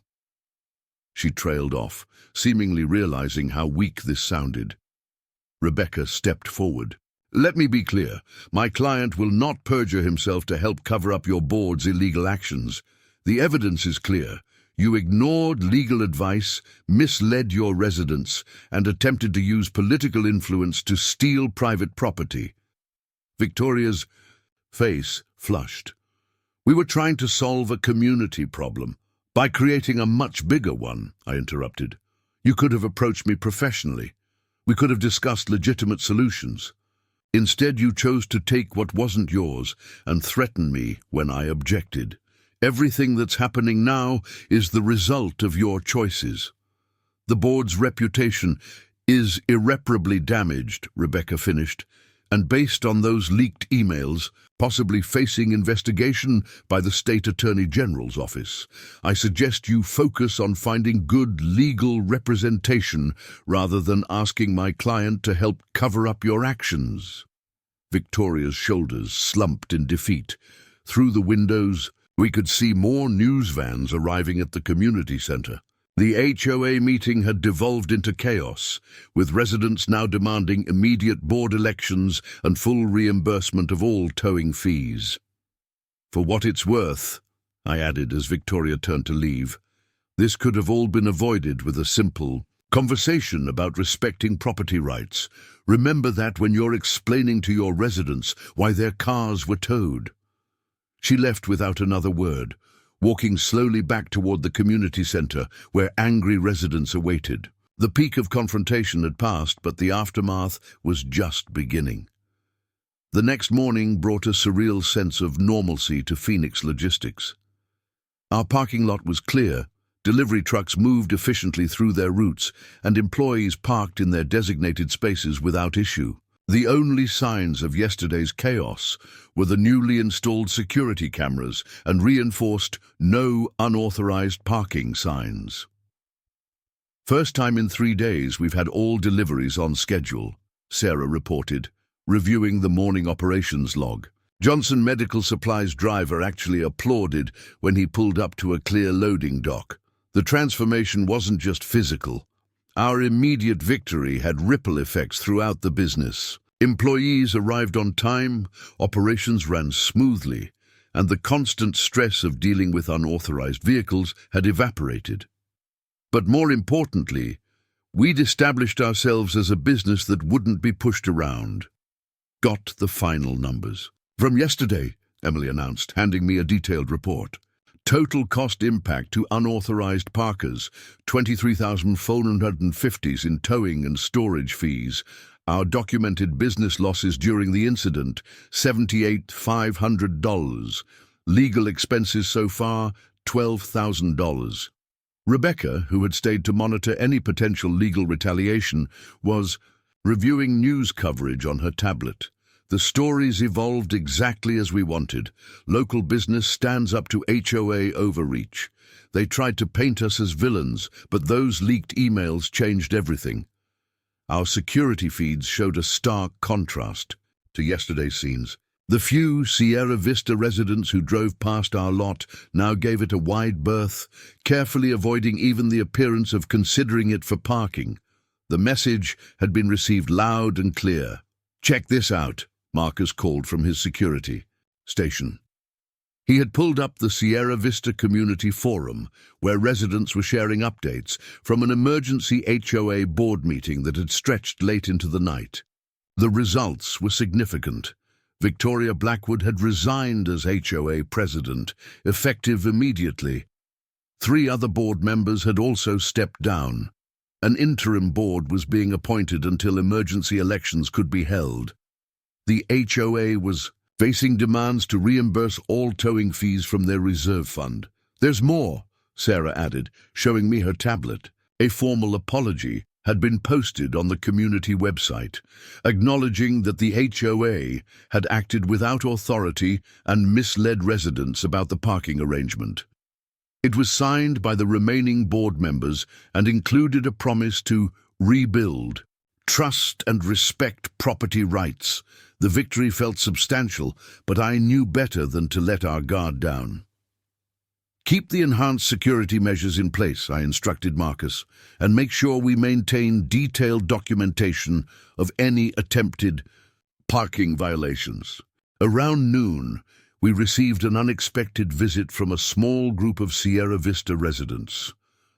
Speaker 1: She trailed off, seemingly realizing how weak this sounded. Rebecca stepped forward. "Let me be clear. My client will not perjure himself to help cover up your board's illegal actions. The evidence is clear. You ignored legal advice, misled your residents, and attempted to use political influence to steal private property." Victoria's face flushed. "We were trying to solve a community problem by creating a much bigger one," I interrupted. "You could have approached me professionally. We could have discussed legitimate solutions. Instead, you chose to take what wasn't yours and threaten me when I objected. Everything that's happening now is the result of your choices." "The board's reputation is irreparably damaged," Rebecca finished, "and based on those leaked emails, possibly facing investigation by the State Attorney General's office, I suggest you focus on finding good legal representation rather than asking my client to help cover up your actions." Victoria's shoulders slumped in defeat. Through the windows, we could see more news vans arriving at the community center. The HOA meeting had devolved into chaos, with residents now demanding immediate board elections and full reimbursement of all towing fees. "For what it's worth," I added as Victoria turned to leave, "this could have all been avoided with a simple conversation about respecting property rights. Remember that when you're explaining to your residents why their cars were towed." She left without another word, walking slowly back toward the community center where angry residents awaited. The peak of confrontation had passed, but the aftermath was just beginning. The next morning brought a surreal sense of normalcy to Phoenix logistics. Our parking lot was clear, delivery trucks moved efficiently through their routes, and employees parked in their designated spaces without issue. The only signs of yesterday's chaos were the newly installed security cameras and reinforced "no unauthorized parking" signs. "First time in 3 days we've had all deliveries on schedule," Sarah reported, reviewing the morning operations log. Johnson Medical Supplies driver actually applauded when he pulled up to a clear loading dock. The transformation wasn't just physical. Our immediate victory had ripple effects throughout the business. Employees arrived on time, operations ran smoothly, and the constant stress of dealing with unauthorized vehicles had evaporated. But more importantly, we'd established ourselves as a business that wouldn't be pushed around. "Got the final numbers from yesterday," Emily announced, handing me a detailed report. "Total cost impact to unauthorized parkers, $23,450 in towing and storage fees. Our documented business losses during the incident, $78,500. Legal expenses so far, $12,000. Rebecca, who had stayed to monitor any potential legal retaliation, was reviewing news coverage on her tablet. The stories evolved exactly as we wanted. Local business stands up to HOA overreach. They tried to paint us as villains, but those leaked emails changed everything. Our security feeds showed a stark contrast to yesterday's scenes. The few Sierra Vista residents who drove past our lot now gave it a wide berth, carefully avoiding even the appearance of considering it for parking. The message had been received loud and clear. "Check this out," Marcus called from his security station. He had pulled up the Sierra Vista Community Forum, where residents were sharing updates from an emergency HOA board meeting that had stretched late into the night. The results were significant. Victoria Blackwood had resigned as HOA president, effective immediately. 3 other board members had also stepped down. An interim board was being appointed until emergency elections could be held. The HOA was facing demands to reimburse all towing fees from their reserve fund. "There's more," Sarah added, showing me her tablet. A formal apology had been posted on the community website, acknowledging that the HOA had acted without authority and misled residents about the parking arrangement. It was signed by the remaining board members and included a promise to rebuild, trust and respect property rights. The victory felt substantial, but I knew better than to let our guard down. Keep the enhanced security measures in place, I instructed Marcus, and make sure we maintain detailed documentation of any attempted parking violations. Around noon, we received an unexpected visit from a small group of Sierra Vista residents.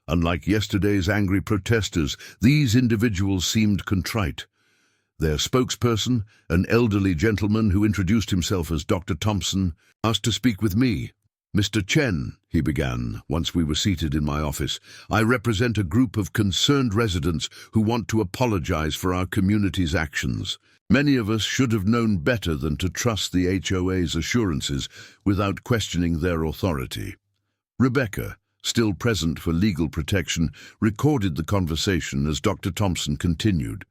Speaker 1: Unlike yesterday's angry protesters, these individuals seemed contrite. Their spokesperson, an elderly gentleman who introduced himself as Dr. Thompson, asked to speak with me. "Mr. Chen," he began, once we were seated in my office, "I represent a group of concerned residents who want to apologize for our community's actions. Many of us should have known better than to trust the HOA's assurances without questioning their authority." Rebecca, still present for legal protection, recorded the conversation as Dr. Thompson continued.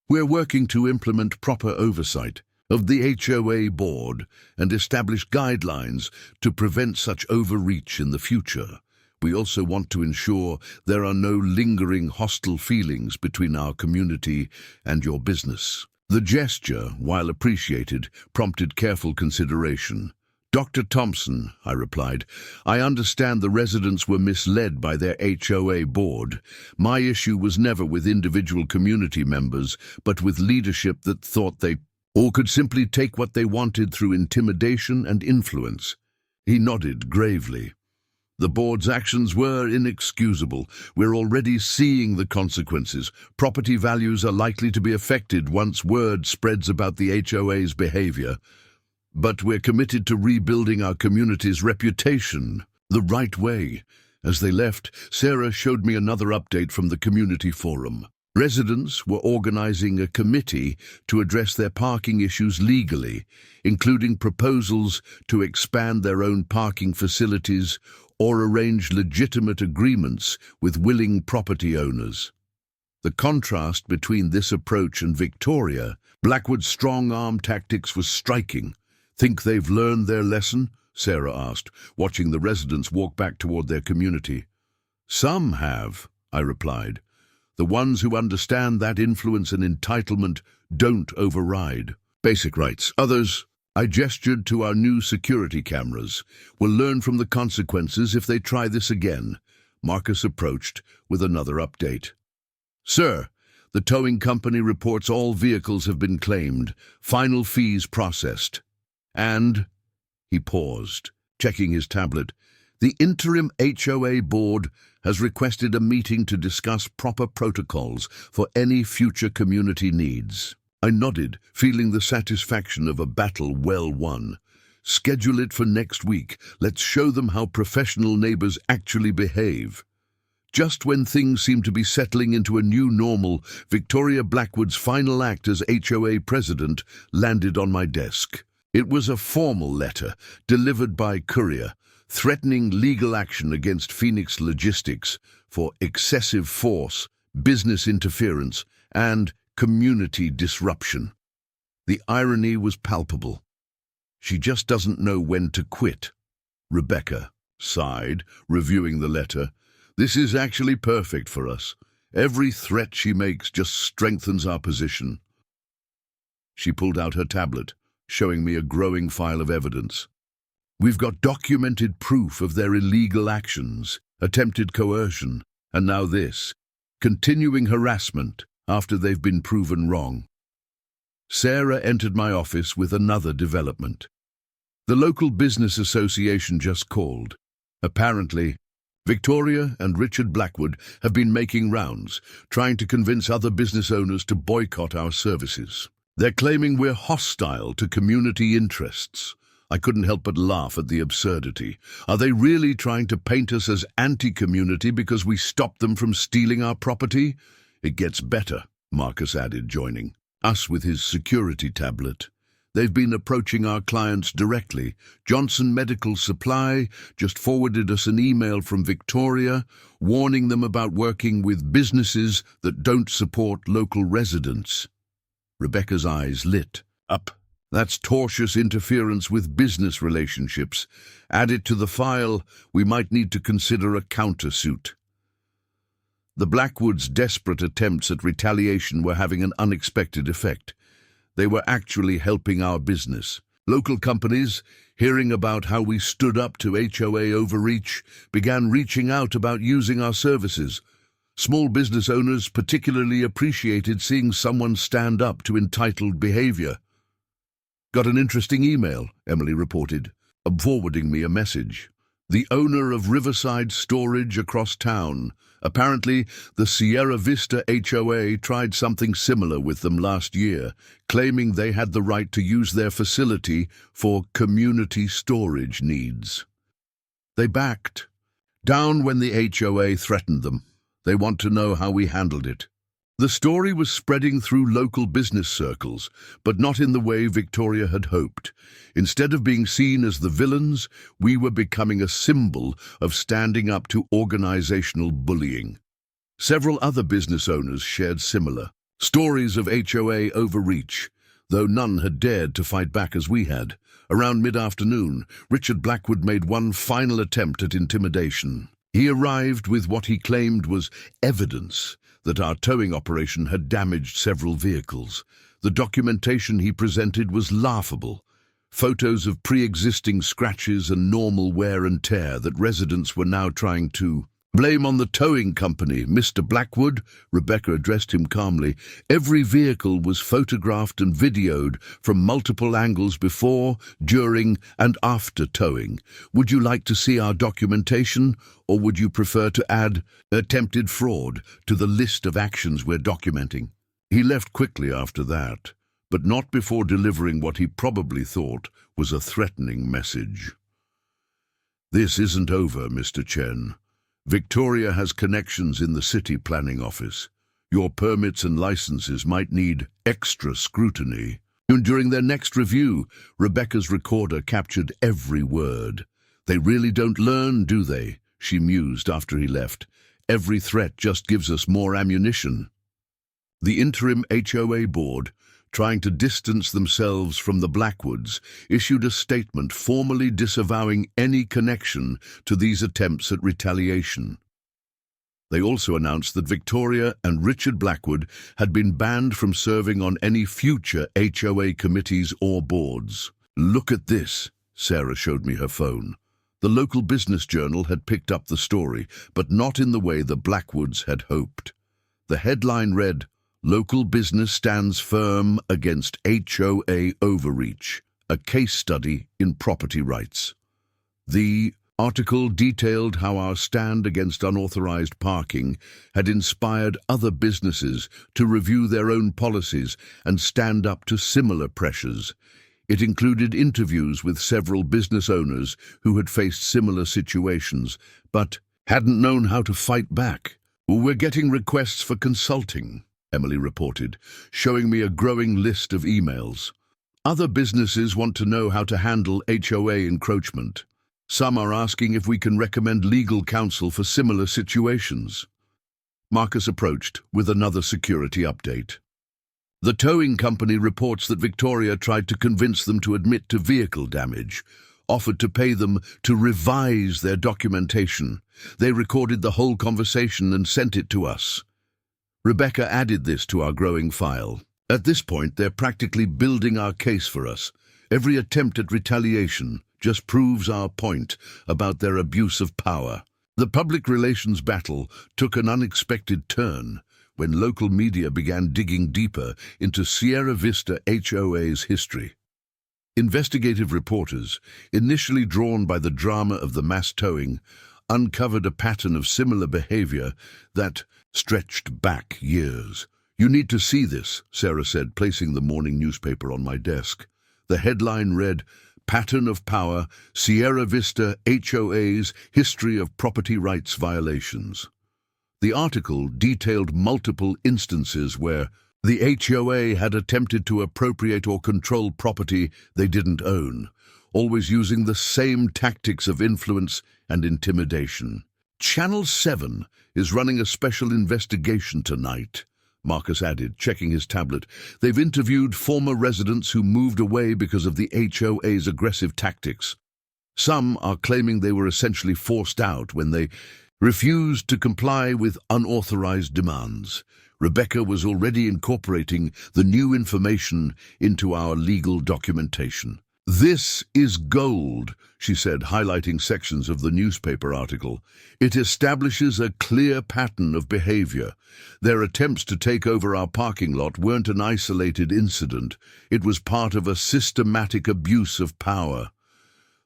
Speaker 1: "We're working to implement proper oversight of the HOA board and establish guidelines to prevent such overreach in the future. We also want to ensure there are no lingering hostile feelings between our community and your business." The gesture, while appreciated, prompted careful consideration. "Dr. Thompson," I replied, "I understand the residents were misled by their HOA board. My issue was never with individual community members, but with leadership that thought they or could simply take what they wanted through intimidation and influence." He nodded gravely. "The board's actions were inexcusable. We're already seeing the consequences. Property values are likely to be affected once word spreads about the HOA's behavior. But we're committed to rebuilding our community's reputation the right way." As they left, Sarah showed me another update from the community forum. Residents were organizing a committee to address their parking issues legally, including proposals to expand their own parking facilities or arrange legitimate agreements with willing property owners. The contrast between this approach and Victoria, Blackwood's strong-arm tactics, was striking. "Think they've learned their lesson?" Sarah asked, watching the residents walk back toward their community. "Some have," I replied. "The ones who understand that influence and entitlement don't override basic rights. Others," I gestured to our new security cameras, "will learn from the consequences if they try this again." Marcus approached with another update. "Sir, the towing company reports all vehicles have been claimed, final fees processed. And," he paused, checking his tablet, "the interim HOA board has requested a meeting to discuss proper protocols for any future community needs." I nodded, feeling the satisfaction of a battle well won. "Schedule it for next week. Let's show them how professional neighbors actually behave." Just when things seemed to be settling into a new normal, Victoria Blackwood's final act as HOA president landed on my desk. It was a formal letter, delivered by courier, threatening legal action against Phoenix Logistics for excessive force, business interference, and community disruption. The irony was palpable. "She just doesn't know when to quit." Rebecca sighed, reviewing the letter. "This is actually perfect for us. Every threat she makes just strengthens our position." She pulled out her tablet, showing me a growing file of evidence. "We've got documented proof of their illegal actions, attempted coercion, and now this, continuing harassment after they've been proven wrong." Sarah entered my office with another development. The local business association just called. Apparently, Victoria and Richard Blackwood have been making rounds, trying to convince other business owners to boycott our services. They're claiming we're hostile to community interests. I couldn't help but laugh at the absurdity. Are they really trying to paint us as anti-community because we stopped them from stealing our property? "It gets better," Marcus added, joining us with his security tablet. "They've been approaching our clients directly. Johnson Medical Supply just forwarded us an email from Victoria warning them about working with businesses that don't support local residents." Rebecca's eyes lit up. "That's tortious interference with business relationships. Add it to the file. We might need to consider a countersuit." The Blackwoods' desperate attempts at retaliation were having an unexpected effect. They were actually helping our business. Local companies, hearing about how we stood up to HOA overreach, began reaching out about using our services. Small business owners particularly appreciated seeing someone stand up to entitled behavior. "Got an interesting email," Emily reported, forwarding me a message. "The owner of Riverside Storage across town. Apparently, the Sierra Vista HOA tried something similar with them last year, claiming they had the right to use their facility for community storage needs. They backed down when the HOA threatened them. They want to know how we handled it." The story was spreading through local business circles, but not in the way Victoria had hoped. Instead of being seen as the villains, we were becoming a symbol of standing up to organizational bullying. Several other business owners shared similar stories of HOA overreach, though none had dared to fight back as we had. Around mid-afternoon, Richard Blackwood made one final attempt at intimidation. He arrived with what he claimed was evidence that our towing operation had damaged several vehicles. The documentation he presented was laughable. Photos of pre-existing scratches and normal wear and tear that residents were now trying to blame on the towing company. "Mr. Blackwood," Rebecca addressed him calmly, "every vehicle was photographed and videoed from multiple angles before, during, and after towing. Would you like to see our documentation, or would you prefer to add attempted fraud to the list of actions we're documenting?" He left quickly after that, but not before delivering what he probably thought was a threatening message. "This isn't over, Mr. Chen. Victoria has connections in the city planning office. Your permits and licenses might need extra scrutiny." And during their next review, Rebecca's recorder captured every word. "They really don't learn, do they?" she mused after he left. "Every threat just gives us more ammunition." The interim HOA board, trying to distance themselves from the Blackwoods, issued a statement formally disavowing any connection to these attempts at retaliation. They also announced that Victoria and Richard Blackwood had been banned from serving on any future HOA committees or boards. "Look at this," Sarah showed me her phone. The local business journal had picked up the story, but not in the way the Blackwoods had hoped. The headline read, "Local business stands firm against HOA overreach, a case study in property rights." The article detailed how our stand against unauthorized parking had inspired other businesses to review their own policies and stand up to similar pressures. It included interviews with several business owners who had faced similar situations, but hadn't known how to fight back. "We're getting requests for consulting," Emily reported, showing me a growing list of emails. "Other businesses want to know how to handle HOA encroachment. Some are asking if we can recommend legal counsel for similar situations." Marcus approached with another security update. "The towing company reports that Victoria tried to convince them to admit to vehicle damage, offered to pay them to revise their documentation. They recorded the whole conversation and sent it to us." Rebecca added this to our growing file. "At this point, they're practically building our case for us. Every attempt at retaliation just proves our point about their abuse of power." The public relations battle took an unexpected turn when local media began digging deeper into Sierra Vista HOA's history. Investigative reporters, initially drawn by the drama of the mass towing, uncovered a pattern of similar behavior that stretched back years. "You need to see this," Sarah said, placing the morning newspaper on my desk. The headline read, "Pattern of Power, Sierra Vista HOA's History of Property Rights Violations." The article detailed multiple instances where the HOA had attempted to appropriate or control property they didn't own, always using the same tactics of influence and intimidation. "Channel 7 is running a special investigation tonight," Marcus added, checking his tablet. "They've interviewed former residents who moved away because of the HOA's aggressive tactics. Some are claiming they were essentially forced out when they refused to comply with unauthorized demands." Rebecca was already incorporating the new information into our legal documentation. "This is gold," she said, highlighting sections of the newspaper article. "It establishes a clear pattern of behavior. Their attempts to take over our parking lot weren't an isolated incident. It was part of a systematic abuse of power."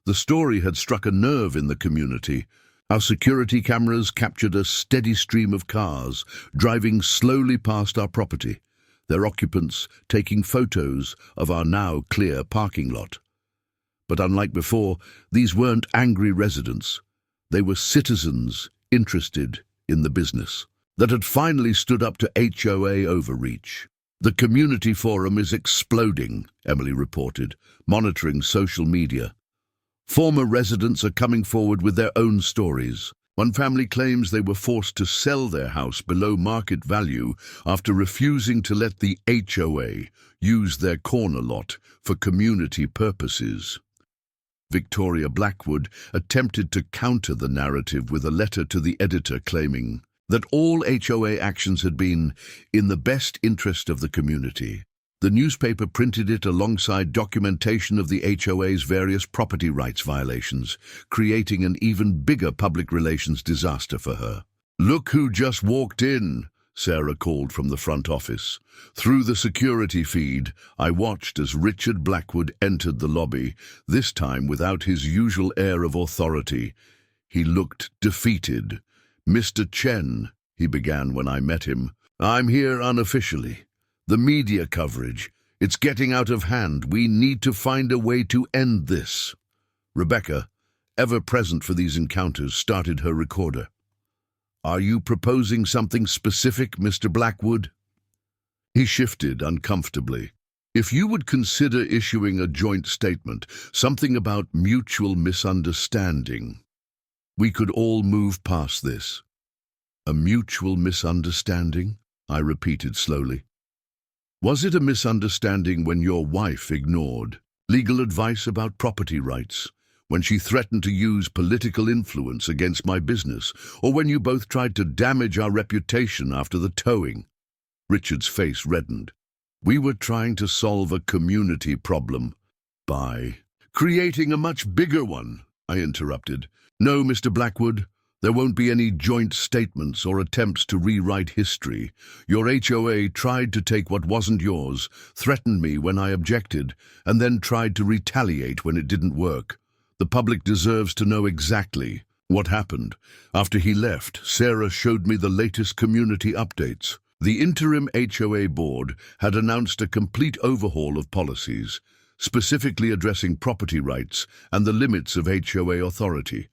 Speaker 1: The story had struck a nerve in the community. Our security cameras captured a steady stream of cars driving slowly past our property, their occupants taking photos of our now clear parking lot. But unlike before, these weren't angry residents. They were citizens interested in the business that had finally stood up to HOA overreach. "The community forum is exploding," Emily reported, monitoring social media. Former residents are coming forward with their own stories. One family claims they were forced to sell their house below market value after refusing to let the HOA use their corner lot for community purposes. Victoria Blackwood attempted to counter the narrative with a letter to the editor claiming that all HOA actions had been in the best interest of the community. The newspaper printed it alongside documentation of the HOA's various property rights violations, creating an even bigger public relations disaster for her. "Look who just walked in," Sarah called from the front office. Through the security feed, I watched as Richard Blackwood entered the lobby, this time without his usual air of authority. He looked defeated. "Mr. Chen," he began when I met him, "I'm here unofficially. The media coverage, it's getting out of hand. We need to find a way to end this." Rebecca, ever present for these encounters, started her recorder. "Are you proposing something specific, Mr. Blackwood?" He shifted uncomfortably. "If you would consider issuing a joint statement, something about mutual misunderstanding, we could all move past this." "A mutual misunderstanding?" I repeated slowly. "Was it a misunderstanding when your wife ignored legal advice about property rights, when she threatened to use political influence against my business, or when you both tried to damage our reputation after the towing?" Richard's face reddened. "We were trying to solve a community problem by creating a much bigger one," I interrupted. "No, Mr. Blackwood. There won't be any joint statements or attempts to rewrite history. Your HOA tried to take what wasn't yours, threatened me when I objected, and then tried to retaliate when it didn't work. The public deserves to know exactly what happened. After he left, Sarah showed me the latest community updates. The interim HOA board had announced a complete overhaul of policies, specifically addressing property rights and the limits of HOA authority.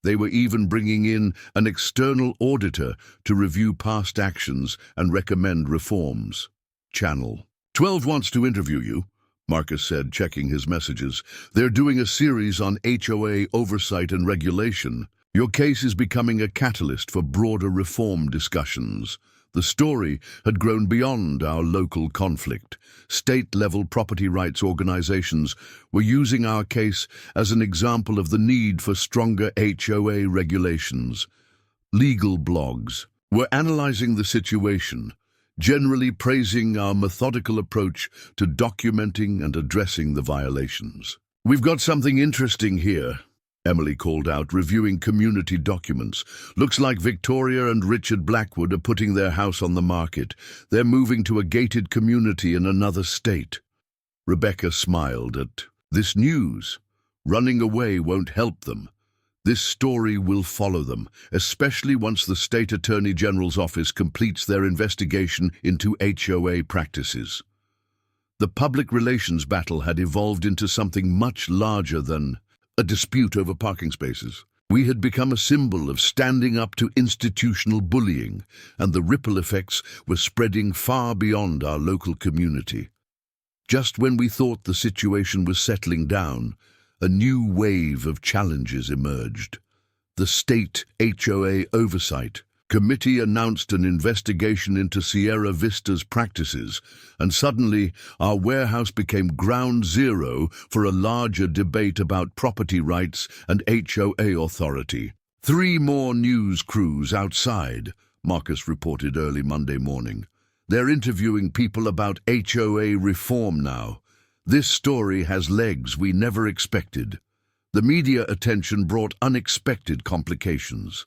Speaker 1: They were even bringing in an external auditor to review past actions and recommend reforms. Channel 12 wants to interview you, Marcus said, checking his messages. "They're doing a series on HOA oversight and regulation. Your case is becoming a catalyst for broader reform discussions." The story had grown beyond our local conflict. State-level property rights organizations were using our case as an example of the need for stronger HOA regulations. Legal blogs were analyzing the situation, generally praising our methodical approach to documenting and addressing the violations. "We've got something interesting here," Emily called out, reviewing community documents. "Looks like Victoria and Richard Blackwood are putting their house on the market. They're moving to a gated community in another state." Rebecca smiled at this news. "Running away won't help them. This story will follow them, especially once the State Attorney General's office completes their investigation into HOA practices." The public relations battle had evolved into something much larger than a dispute over parking spaces. We had become a symbol of standing up to institutional bullying, and the ripple effects were spreading far beyond our local community. Just when we thought the situation was settling down, a new wave of challenges emerged. The State HOA Oversight Committee announced an investigation into Sierra Vista's practices, and suddenly our warehouse became ground zero for a larger debate about property rights and HOA authority. 3 more news crews outside, Marcus reported early Monday morning. They're interviewing people about HOA reform now. This story has legs we never expected. The media attention brought unexpected complications.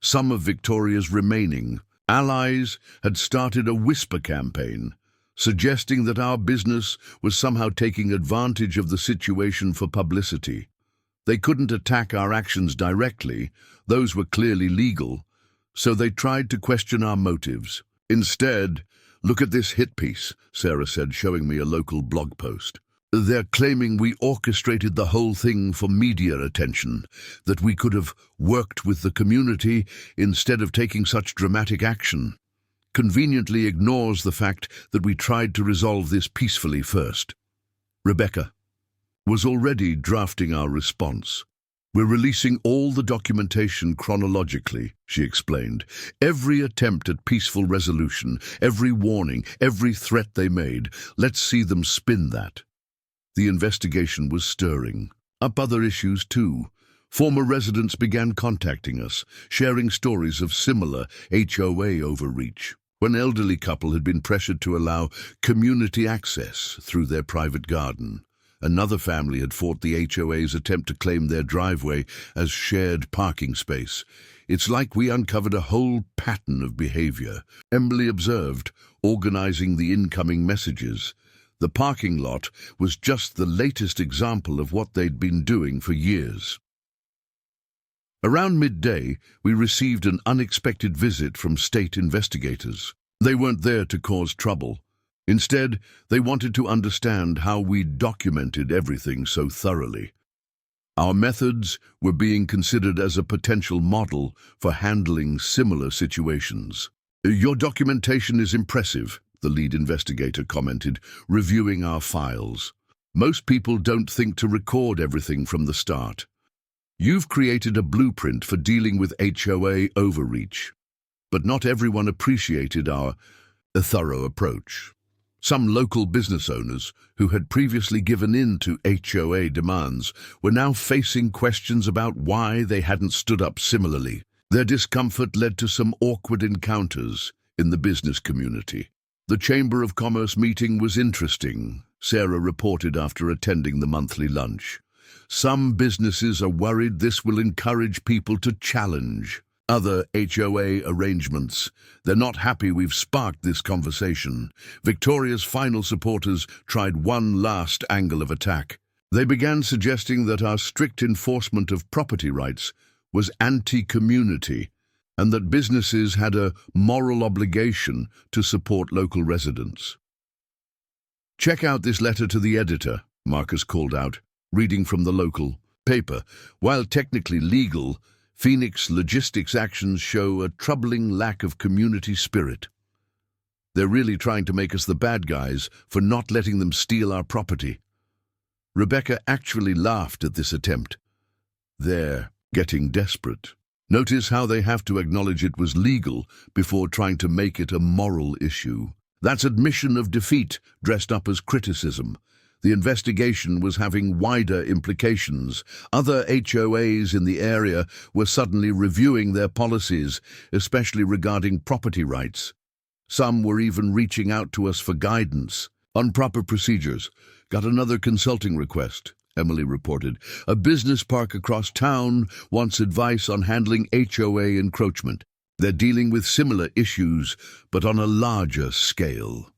Speaker 1: Some of Victoria's remaining allies had started a whisper campaign, suggesting that our business was somehow taking advantage of the situation for publicity. They couldn't attack our actions directly, those were clearly legal, so they tried to question our motives. Instead, "Look at this hit piece," Sarah said, showing me a local blog post. "They're claiming we orchestrated the whole thing for media attention, that we could have worked with the community instead of taking such dramatic action. Conveniently ignores the fact that we tried to resolve this peacefully first." Rebecca was already drafting our response. "We're releasing all the documentation chronologically," she explained. "Every attempt at peaceful resolution, every warning, every threat they made. Let's see them spin that." The investigation was stirring up other issues too. Former residents began contacting us, sharing stories of similar HOA overreach. One elderly couple had been pressured to allow community access through their private garden. Another family had fought the HOA's attempt to claim their driveway as shared parking space. "It's like we uncovered a whole pattern of behavior," Emily observed, organizing the incoming messages. The parking lot was just the latest example of what they'd been doing for years. Around midday, we received an unexpected visit from state investigators. They weren't there to cause trouble. Instead, they wanted to understand how we documented everything so thoroughly. Our methods were being considered as a potential model for handling similar situations. "Your documentation is impressive," the lead investigator commented, reviewing our files. "Most people don't think to record everything from the start. You've created a blueprint for dealing with HOA overreach, but not everyone appreciated our thorough approach. Some local business owners who had previously given in to HOA demands were now facing questions about why they hadn't stood up similarly. Their discomfort led to some awkward encounters in the business community. The Chamber of Commerce meeting was interesting, Sarah reported after attending the monthly lunch. Some businesses are worried this will encourage people to challenge other HOA arrangements. They're not happy we've sparked this conversation. Victoria's final supporters tried one last angle of attack. They began suggesting that our strict enforcement of property rights was anti-community and that businesses had a moral obligation to support local residents. "Check out this letter to the editor," Marcus called out, reading from the local paper. "While technically legal, Phoenix logistics actions show a troubling lack of community spirit. They're really trying to make us the bad guys for not letting them steal our property." Rebecca actually laughed at this attempt. "They're getting desperate. Notice how they have to acknowledge it was legal before trying to make it a moral issue. That's admission of defeat dressed up as criticism. The investigation was having wider implications. Other HOAs in the area were suddenly reviewing their policies, especially regarding property rights. Some were even reaching out to us for guidance on proper procedures. "Got another consulting request," Emily reported. "A business park across town wants advice on handling HOA encroachment. They're dealing with similar issues, but on a larger scale."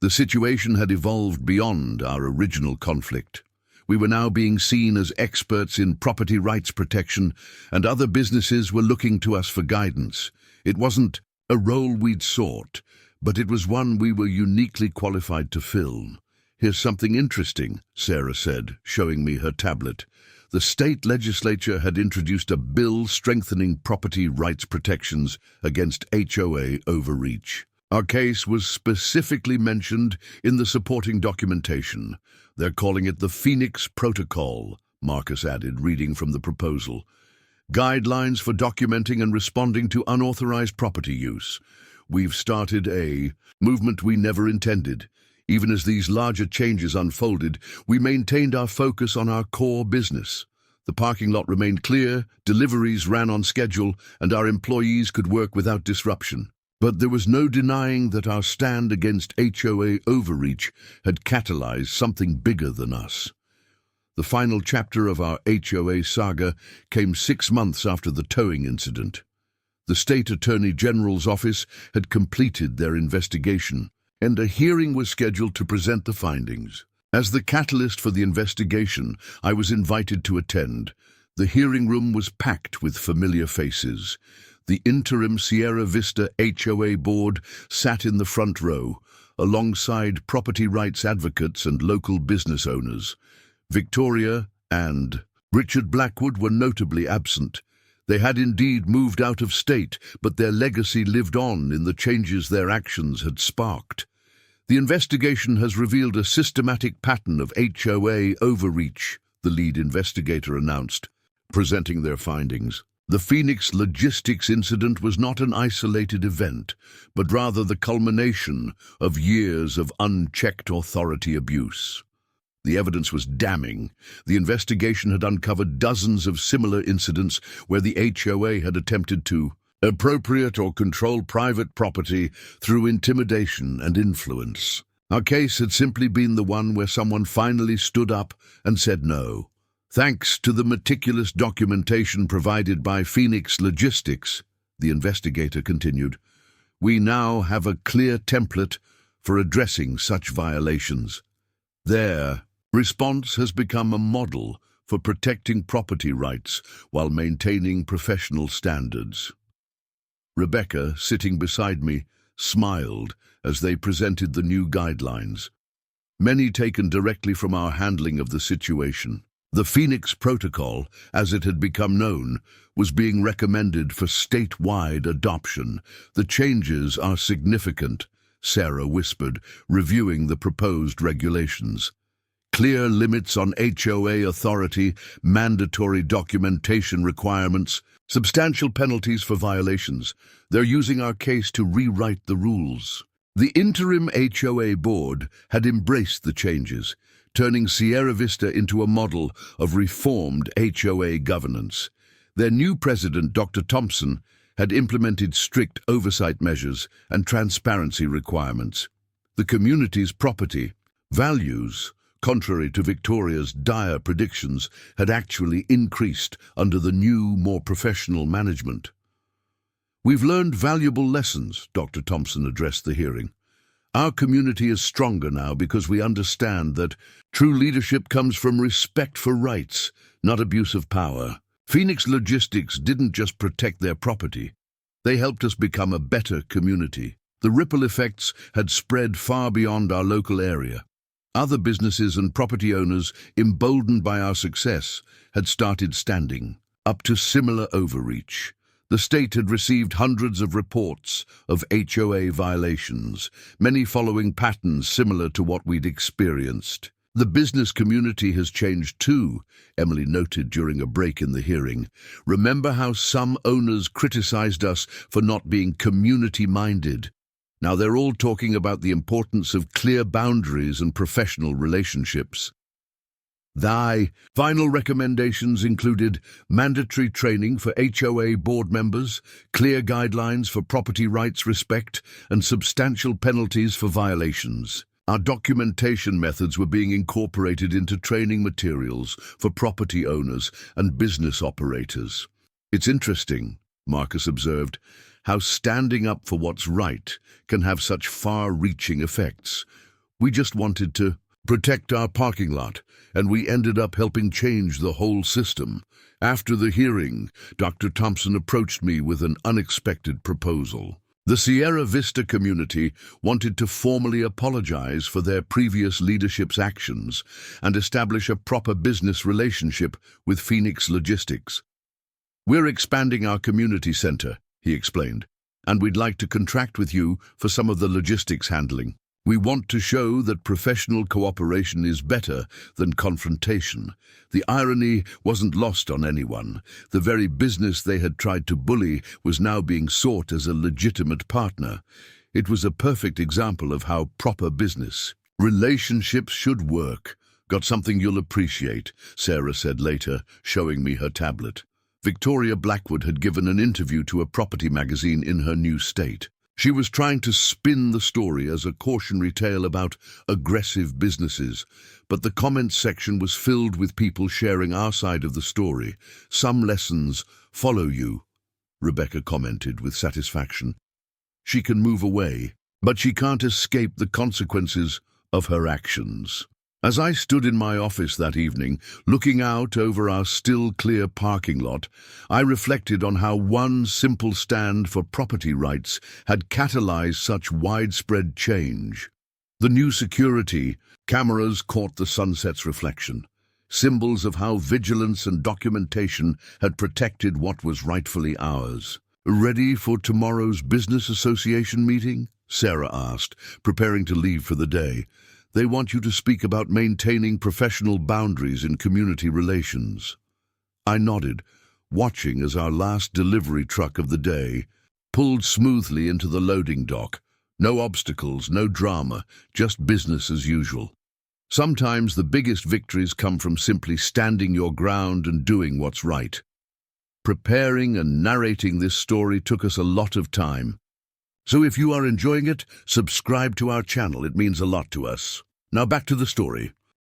Speaker 1: The situation had evolved beyond our original conflict. We were now being seen as experts in property rights protection, and other businesses were looking to us for guidance. It wasn't a role we'd sought, but it was one we were uniquely qualified to fill. "Here's something interesting," Sarah said, showing me her tablet. The state legislature had introduced a bill strengthening property rights protections against HOA overreach. Our case was specifically mentioned in the supporting documentation. "They're calling it the Phoenix Protocol," Marcus added, reading from the proposal. "Guidelines for documenting and responding to unauthorized property use. We've started a movement we never intended. Even as these larger changes unfolded, we maintained our focus on our core business. The parking lot remained clear, deliveries ran on schedule, and our employees could work without disruption. But there was no denying that our stand against HOA overreach had catalyzed something bigger than us. The final chapter of our HOA saga came 6 months after the towing incident. The State Attorney General's office had completed their investigation, and a hearing was scheduled to present the findings. As the catalyst for the investigation, I was invited to attend. The hearing room was packed with familiar faces. The interim Sierra Vista HOA board sat in the front row, alongside property rights advocates and local business owners. Victoria and Richard Blackwood were notably absent. They had indeed moved out of state, but their legacy lived on in the changes their actions had sparked. The investigation has revealed a systematic pattern of HOA overreach, the lead investigator announced, presenting their findings. The Phoenix logistics incident was not an isolated event, but rather the culmination of years of unchecked authority abuse. The evidence was damning. The investigation had uncovered dozens of similar incidents where the HOA had attempted to appropriate or control private property through intimidation and influence. Our case had simply been the one where someone finally stood up and said no. Thanks to the meticulous documentation provided by Phoenix Logistics, the investigator continued, we now have a clear template for addressing such violations. Their response has become a model for protecting property rights while maintaining professional standards. Rebecca, sitting beside me, smiled as they presented the new guidelines, many taken directly from our handling of the situation. The Phoenix Protocol, as it had become known, was being recommended for statewide adoption. The changes are significant, Sarah whispered, reviewing the proposed regulations. Clear limits on HOA authority, mandatory documentation requirements, substantial penalties for violations. They're using our case to rewrite the rules. The interim HOA board had embraced the changes, turning Sierra Vista into a model of reformed HOA governance. Their new president, Dr. Thompson, had implemented strict oversight measures and transparency requirements. The community's property values, contrary to Victoria's dire predictions, had actually increased under the new, more professional management. We've learned valuable lessons, Dr. Thompson addressed the hearing. Our community is stronger now because we understand that true leadership comes from respect for rights, not abuse of power. Phoenix Logistics didn't just protect their property. They helped us become a better community. The ripple effects had spread far beyond our local area. Other businesses and property owners, emboldened by our success, had started standing up to similar overreach. The state had received hundreds of reports of HOA violations, many following patterns similar to what we'd experienced. The business community has changed too, Emily noted during a break in the hearing. Remember how some owners criticized us for not being community-minded? Now they're all talking about the importance of clear boundaries and professional relationships. The final recommendations included mandatory training for HOA board members, clear guidelines for property rights respect, and substantial penalties for violations. Our documentation methods were being incorporated into training materials for property owners and business operators. It's interesting, Marcus observed, how standing up for what's right can have such far-reaching effects. We just wanted to protect our parking lot, and we ended up helping change the whole system. After the hearing, Dr. Thompson approached me with an unexpected proposal. The Sierra Vista community wanted to formally apologize for their previous leadership's actions and establish a proper business relationship with Phoenix Logistics. We're expanding our community center, he explained, and we'd like to contract with you for some of the logistics handling. We want to show that professional cooperation is better than confrontation. The irony wasn't lost on anyone. The very business they had tried to bully was now being sought as a legitimate partner. It was a perfect example of how proper business relationships should work. Got something you'll appreciate, Sarah said later, showing me her tablet. Victoria Blackwood had given an interview to a property magazine in her new state. She was trying to spin the story as a cautionary tale about aggressive businesses, but the comments section was filled with people sharing our side of the story. Some lessons follow you, Rebecca commented with satisfaction. She can move away, but she can't escape the consequences of her actions. As I stood in my office that evening, looking out over our still clear parking lot, I reflected on how one simple stand for property rights had catalyzed such widespread change. The new security cameras caught the sunset's reflection, symbols of how vigilance and documentation had protected what was rightfully ours. "Ready for tomorrow's business association meeting?" Sarah asked, preparing to leave for the day. "They want you to speak about maintaining professional boundaries in community relations." I nodded, watching as our last delivery truck of the day pulled smoothly into the loading dock. No obstacles, no drama, just business as usual. Sometimes the biggest victories come from simply standing your ground and doing what's right. Preparing and narrating this story took us a lot of time. So if you are enjoying it, subscribe to our channel. It means a lot to us. Now back to the story.